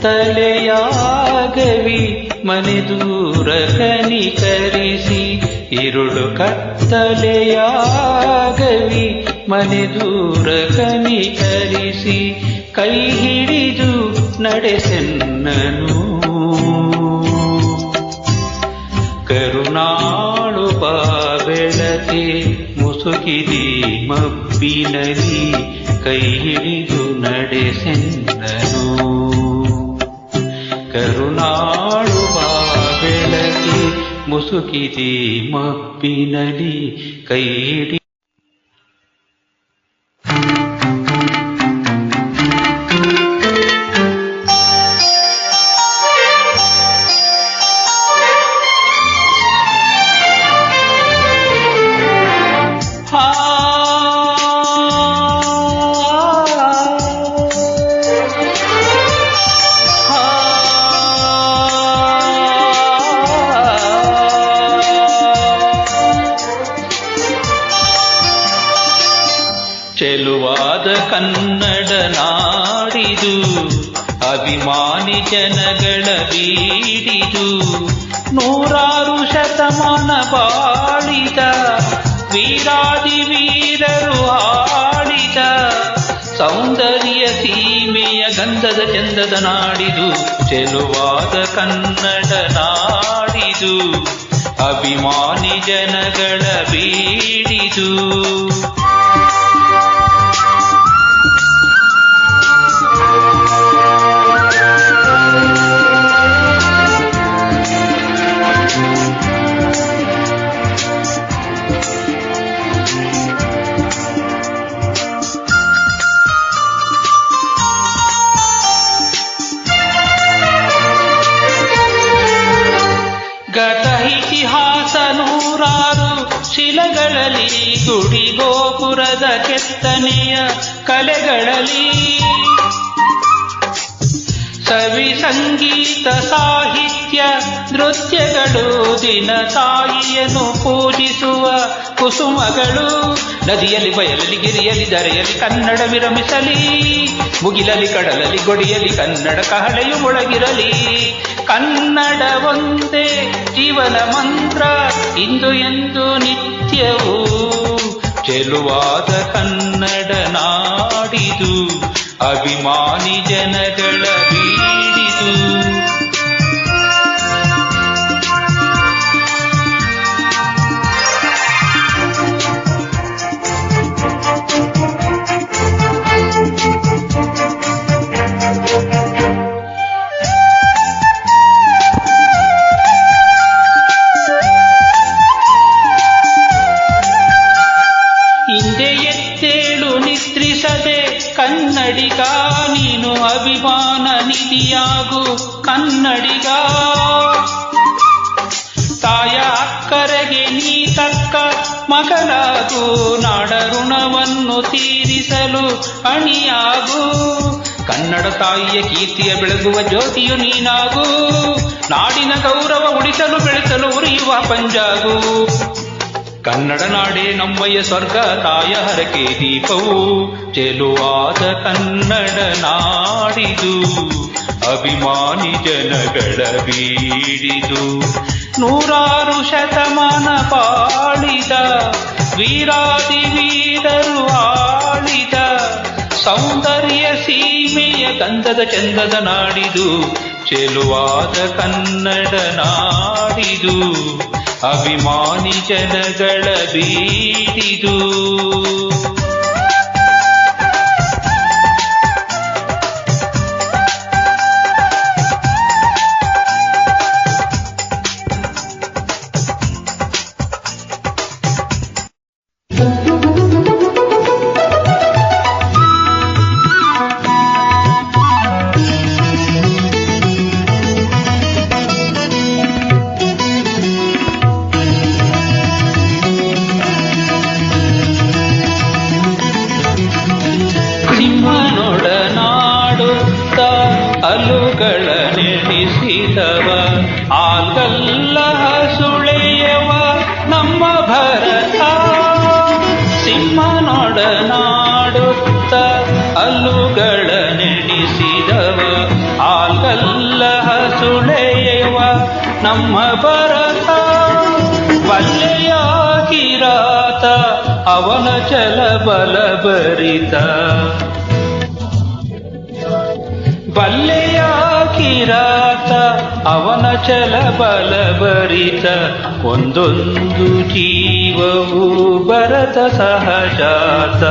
ಕತ್ತಲೆಯಾಗವಿ ಮನೆದೂರ ಕನಿಕರಿಸಿ, ಇರುಳು ಕತ್ತಲೆಯಾಗವಿ ಮನೆದೂರ ಕನಿಕರಿಸಿ, ಕೈ ಹಿಡಿದು ನಡೆಸೆನ್ನನು. ಕರುಣಾಳು ಬಾ ಬೆಳಕೆ ಮುಸುಕಿದಿ ಮಬ್ಬಿನಲಿ, ಕೈ ಹಿಡಿದು ನಡೆಸೆನ್ನನು. ಕರುಣಾಳು ಬಾ ಬೆಳಕೆ ಮುಸುಕಿದಿ ಮಬ್ಬಿನಲಿ, ಕೈ ಹಿಡಿ ಚೆಲುವಾದ ಕನ್ನಡ ನಾಡಿದು, ಅಭಿಮಾನಿ ಜನಗಳ ಬೀಡಿದು, ನೂರಾರು ಶತಮಾನ ಬಾಳಿದ ವೀರಾದಿ ವೀರರು ಹಾಡಿದ ಸೌಂದರ್ಯ ಸೀಮೆಯ ಗಂಧದ ಚಂದದ ನಾಡಿದು. ಚೆಲುವಾದ ಕನ್ನಡ ನಾಡಿದು, ಅಭಿಮಾನಿ ಜನಗಳ ಬೀಡಿದು. ಗತ ಇತಿಹಾಸ ನೂರಾರು ಶಿಲೆಗಳಲ್ಲಿ, ಗುಡಿ ಗೋಪುರದ ಕೆತ್ತನೆಯ ಕಲೆಗಳಲ್ಲಿ, ಸವಿ ಸಂಗೀತ ಸಾಹಿತ್ಯ ನೃತ್ಯಗಳು, ದಿನ ತಾಯಿಯನ್ನು ಪೂಜಿಸುವ ಕುಸುಮಗಳು. ನದಿಯಲ್ಲಿ ಬಯಲಲ್ಲಿ ಗಿರಿಯಲ್ಲಿ ಧರೆಯಲ್ಲಿ ಕನ್ನಡ ವಿರಮಿಸಲಿ, ಮುಗಿಲಲ್ಲಿ ಕಡಲಲ್ಲಿ ಗೊಡಿಯಲ್ಲಿ ಕನ್ನಡ ಕಹಳೆಯು ಮೊಳಗಿರಲಿ. ಕನ್ನಡ ಒಂದೇ ಜೀವನ ಮಂತ್ರ, ಇಂದು ಎಂದು ನಿತ್ಯವೂ. ಚೆಲುವಾದ ಕನ್ನಡ ನಾಡಿದು, ಅಭಿಮಾನಿ ಜನಗಳ ಬೀಡಿದು. ಹಿಂದೆ ಎತ್ತೇಳು ನಿದ್ರಿಸದೆ ಕನ್ನಡಿಗ, ನೀನು ಅಭಿಮಾನ ನಿಧಿಯಾಗು ಕನ್ನಡಿಗ. ತಾಯ ಅಕ್ಕರೆಗೆ ನೀ ತಕ್ಕ ಮಗನಾಗು, ನಾಡ ಋಣವನ್ನು ತೀರಿಸಲು ಅಣಿಯಾಗು. ಕನ್ನಡ ತಾಯಿಯ ಕೀರ್ತಿಯ ಬೆಳಗುವ ಜ್ಯೋತಿಯು ನೀನಾಗು, ನಾಡಿನ ಗೌರವ ಉಳಿಸಲು ಬೆಳೆಸಲು ಉರಿಯುವ ಪಂಜಾಗು. ಕನ್ನಡ ನಾಡೇ ನಮ್ಮಯ್ಯ ಸ್ವರ್ಗ, ತಾಯ ಹರಕೆ ದೀಪವು. ಚೆಲುವಾದ ಕನ್ನಡ ನಾಡಿದು, ಅಭಿಮಾನಿ ಜನಗಳ ಬೀಡಿದು. ನೂರಾರು ಶತಮಾನ ಬಾಳಿದ ವೀರಾದಿ ವೀರರು ಆಳಿದ ಸೌಂದರ್ಯ ಸೀಮೆಯ ಗಂಧದ ಚಂದದ ನಾಡಿದು. ಚೆಲುವಾದ ಕನ್ನಡ ನಾಡಿದು, ಅಭಿಮಾನಿ ಜನಗಳ ಬೀಡಿದು. ಅಲುಗಳ ನೆನೆಸಿದವ ಆಲ್ಗಲ್ಲ ಸುಳೆಯವ ನಮ್ಮ ಭರತ. ಸಿಂಹನೊಡನಾಡುತ್ತ ಅಲುಗಳ ನೆನೆಸಿದವ ಆಲ್ ಆಗಲ್ಲ ಸುಳೆಯುವ ನಮ್ಮ ಭರತ. ಬಲ್ಲೆಯ ಕಿರಾತ ಅವನ ಛಲ ಬಲ ಭರಿತ. ಬಲ್ಲೆಯ ಕಿರಾತ ಅವನ ಛಲ ಬಲ ಭರಿತ. ಒಂದೊಂದು ಜೀವವು ಭರತ ಸಹಜಾತ.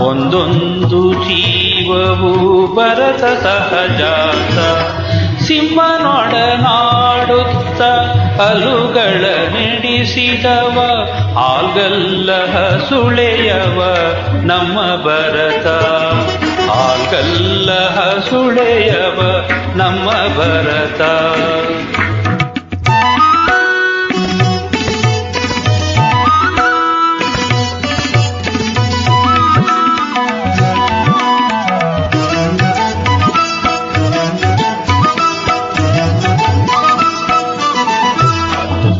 ಒಂದೊಂದು ಜೀವವು ಭರತ ಸಹಜಾತ. ಸಿಂಹನೊಡನಾಡುತ್ತ ಅಲುಗಳ ನಡೆಸಿದವ ಆಗಲ್ಲ ಸುಳೆಯವ ನಮ್ಮ ಭರತ. ಆಗಲ್ಲ ಸುಳೆಯವ ನಮ್ಮ ಭರತ.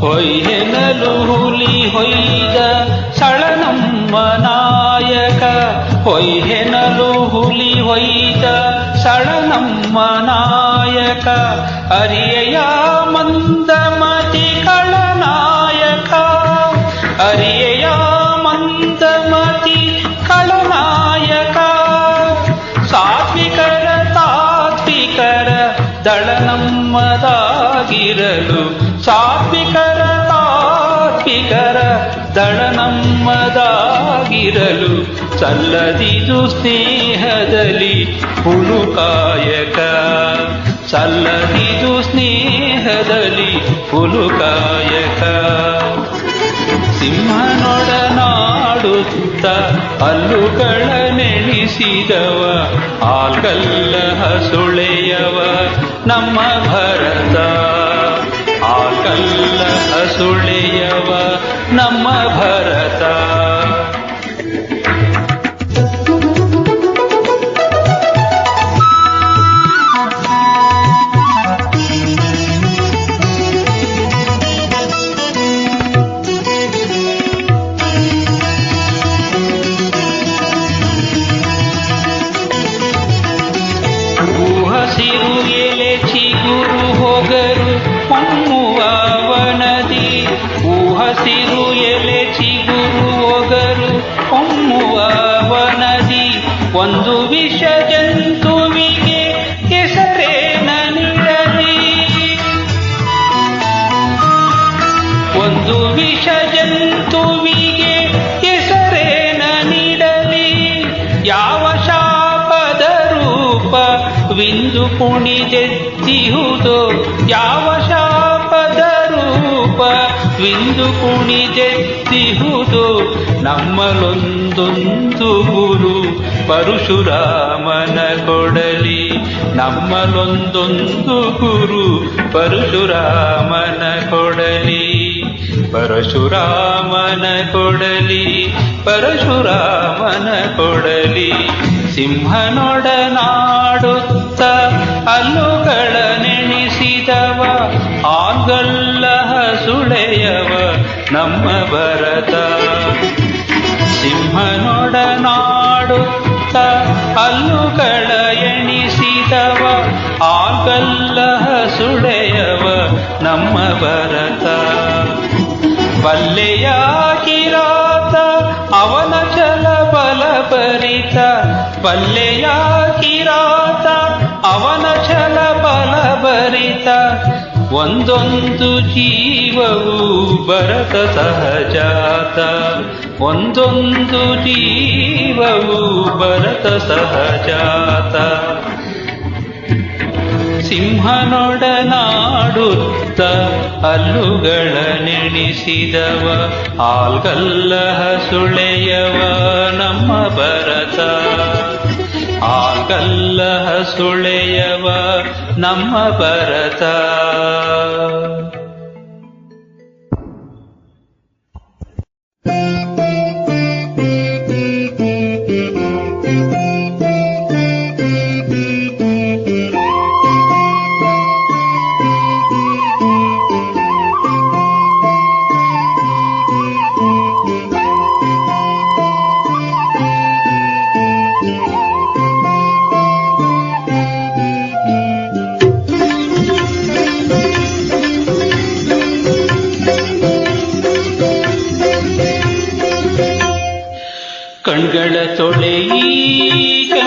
ಹೊಯ್ಯೆನಲು ಹುಲಿ ಹೊಯ್ದ ಸಳನಮ್ಮ ನಾಯಕ. ಹೊಯ್ಯೆನಲು ಹುಲಿ ಹೊಯ್ದ ಸಳನಮ್ಮ ನಾಯಕ. ಅರಿಯಯ ಮಂದಮತಿ ಕಳನಾಯಕ. ಅರಿಯಯ ಮಂದಮತಿ ಕಳನಾಯಕ. ಸಾತ್ವಿಕರ ತಾತ್ವಿಕರ ದಳ ನಮ್ಮದಾಗಿರಲು. ಸಾತ್ವಿಕರ ತಾತ್ವಿಕರ ದಳ ನಮ್ಮದಾಗಿರಲು. ಸಲ್ಲದಿದು ಸ್ನೇಹದಲ್ಲಿ ಹುಲುಕಾಯಕ. ಸಲ್ಲದಿದು ಸ್ನೇಹದಲ್ಲಿ ಹುಲುಕಾಯಕ. ಸಿಂಹನೊಡನಾಡುತ್ತ ಹಲ್ಲುಗಳ ನೆನೆಸಿದವ ಆಗಲ್ಲ ಸುಳೆಯವ ನಮ್ಮ ಭರತ. ಆಗಲ್ಲ ಸುಳೆಯವ ನಮ್ಮ ಭರತ. ಹಸಿರು ಎಲೆ ಚಿಗುರು ಹೊಗರು ಹೊಮ್ಮುವ ವನದಿ. ಹಸಿರು ಎಲೆ ಚಿಗುರು ಹೊಗರು ಹೊಮ್ಮುವ ವನದಿ. ಒಂದು ವಿಷ ಜಂತುವಿಗೆ ಹೆಸರೇನ ನೀಡಲಿ. ಒಂದು ವಿಷ ಜಂತುವಿಗೆ ಹೆಸರೇನ ನೀಡಲಿ. ಯಾವ ಶಾಪದ ರೂಪ ವಿಂದು ಕುಣಿದೆತ್ತಿಹುದೋ. ಯಾವ ಶಾಪದ ರೂಪ ವಿಂದು ಕುಣಿದೆತ್ತಿಹುದೋ. ನಮ್ಮಲ್ಲೊಂದೊಂದು ಗುರು ಪರಶುರಾಮನ ಕೊಡಲಿ. ನಮ್ಮಲ್ಲೊಂದೊಂದು ಗುರು ಪರಶುರಾಮನ ಕೊಡಲಿ. ಪರಶುರಾಮನ ಕೊಡಲಿ. ಪರಶುರಾಮನ ಕೊಡಲಿ. ಸಿಂಹನೊಡನಾಡುತ್ತ ಹಲ್ಲುಗಳ ನೆನೆಸಿದವ ಆಗಲ್ಲ ಸುಳೆಯವ ನಮ್ಮ ಭರತ. ಸಿಂಹನೊಡನಾಡುತ್ತ ಹಲ್ಲುಗಳ ಎಣಿಸಿದವ ಆಗಲ್ಲ ಸುಳೆಯವ ನಮ್ಮ ಭರತ. ಬಲ್ಲೆಯ ಕಿರಾತ ಅವನ ಛಲ ಬಲ ಭರಿತ. ಬಲ್ಲೆಯ ಕಿರಾತ ಅವನ ಛಲ ಬಲ ಭರಿತ. ಒಂದೊಂದು ಜೀವವು ಭರತ ಸಹಜಾತ. ಒಂದೊಂದು ಜೀವವು ಭರತ ಸಹಜಾತ. ಸಿಂಹನೊಡನಾಡುತ್ತ ಹಲ್ಲುಗಳ ನೆನೆಸಿದವ ಆಗಲ್ಲ ಸುಳೆಯವ ನಮ್ಮ ಭರತ. ಆಗಲ್ಲ ಸುಳೆಯವ ನಮ್ಮ ಭರತ.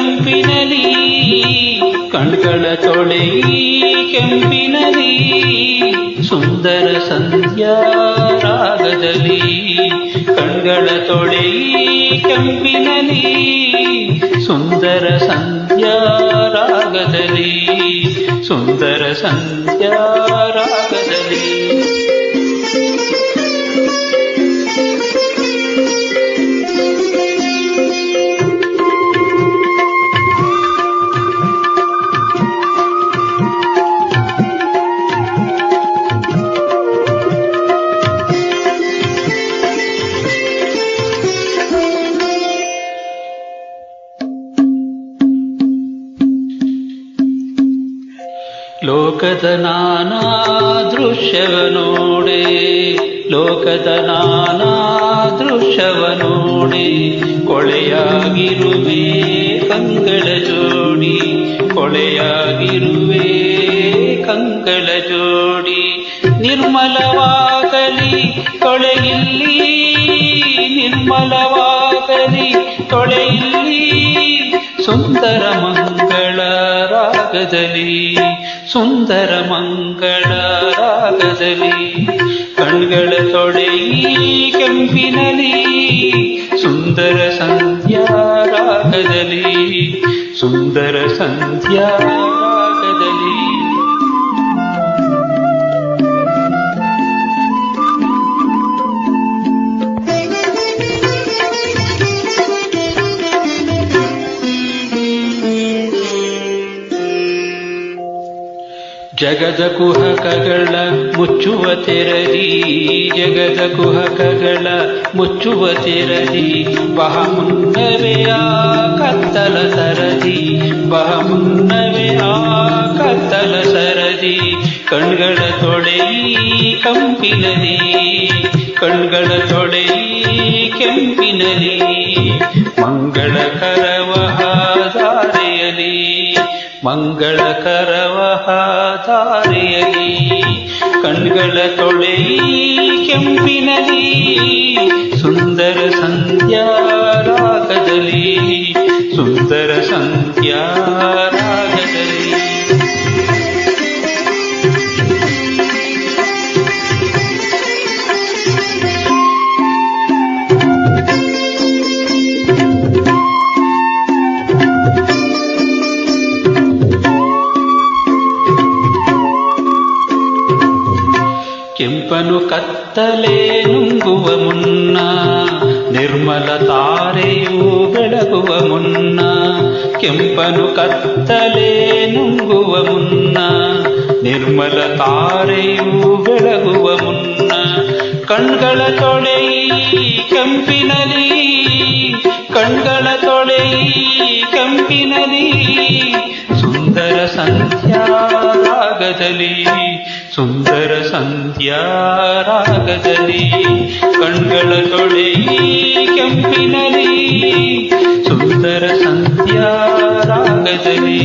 ಕೆಂಪಿನಲಿ ಕಣ್ಗಳ ತೊಳೆಯಿ ಕೆಂಪಿನಲಿ ಸುಂದರ ಸಂಧ್ಯಾ ರಾಗದಲ್ಲಿ ಕಣ್ಗಳ ತೊಳೆಯಿ ಕೆಂಪಿನಲಿ ಸುಂದರ ಸಂಧ್ಯಾ ರಾಗದಲ್ಲಿ ಸುಂದರ ಸಂಧ್ಯಾ ರಾಗದಲ್ಲಿ ಲೋಕದ ನಾನಾ ದೃಶ್ಯವ ನೋಡೆ ಲೋಕದ ನಾನಾ ದೃಶ್ಯವ ನೋಡೆ ಕೊಳೆಯಾಗಿರುವೆ ಕಂಗಳ ಜೋಡಿ ಕೊಳೆಯಾಗಿರುವೆ ಕಂಗಳ ಜೋಡಿ ನಿರ್ಮಲವಾಗಲಿ ತೊಳೆಯಿಲ್ಲಿ ನಿರ್ಮಲವಾಗಲಿ ತೊಳೆಯಿಲ್ಲಿ ಸುಂದರ ಮಂಗಳ ರಾಗದಲ್ಲಿ ಸುಂದರ ಮಂಗಳ ರಾಗದಲ್ಲಿ ಕಣ್ಗಳ ತೊಳೆಯಿ ಕೆಂಪಿನಲಿ ಸುಂದರ ಸಂಧ್ಯಾ ರಾಗದಲ್ಲಿ ಸುಂದರ ಸಂಧ್ಯಾ ರಾಗದಲ್ಲಿ ಜಗದ ಕುಹಕಗಳ ಮುಚ್ಚುವ ತೆರದಿ ಜಗದ ಕುಹಕಗಳ ಮುಚ್ಚುವ ತೆರದಿ ಬಹ ಮುನ್ನವೇ ಆ ಕತ್ತಲ ಸರದಿ ಬಹ ಮುನ್ನವೇ ಆ ಕತ್ತಲ ಸರದಿ ಕಣ್ಗಳ ತೊಳೆಯಿ ಕಂಪಿನಲಿ ಕಣ್ಗಳ ತೊಳೆಯಿ ಕೆಂಪಿನಲಿ ಮಂಗಳಕರವ ದಾರೆಯಲಿ ಮಂಗಳಕರವ ದಾರೆಯಲಿ ಕಣ್ಗಳ ತೊಳೆಯಿ ಕೆಂಪಿನಲಿ ಸುಂದರ ಸಂಧ್ಯಾ ರಾಗದಲ್ಲಿ ಸುಂದರ ಸಂಧ್ಯಾ ರಾಗದಲ್ಲಿ ಕೆಂಪನು ಕತ್ತಲೆ ನುಂಗುವ ಮುನ್ನ ನಿರ್ಮಲ ತಾರೆಯು ಬೆಳಗುವ ಮುನ್ನ ಕೆಂಪನು ಕತ್ತಲೆ ನುಂಗುವ ಮುನ್ನ ನಿರ್ಮಲ ತಾರೆಯು ಬೆಳಗುವ ಮುನ್ನ ಕಣ್ಗಳ ತೊಳೆಯಿ ಕೆಂಪಿನಲಿ ಕಣ್ಗಳ ತೊಳೆಯಿ ಕೆಂಪಿನಲಿ ಸುಂದರ ಸಂಧ್ಯಾ ರಾಗದಲ್ಲಿ ಸುಂದರ ಸಂಧ್ಯಾ ರಾಗದಲ್ಲಿ ಕಣ್ಗಳ ತೊಳೆಯಿ ಕೆಂಪಿನಲಿ ಸುಂದರ ಸಂಧ್ಯಾ ರಾಗದಲ್ಲಿ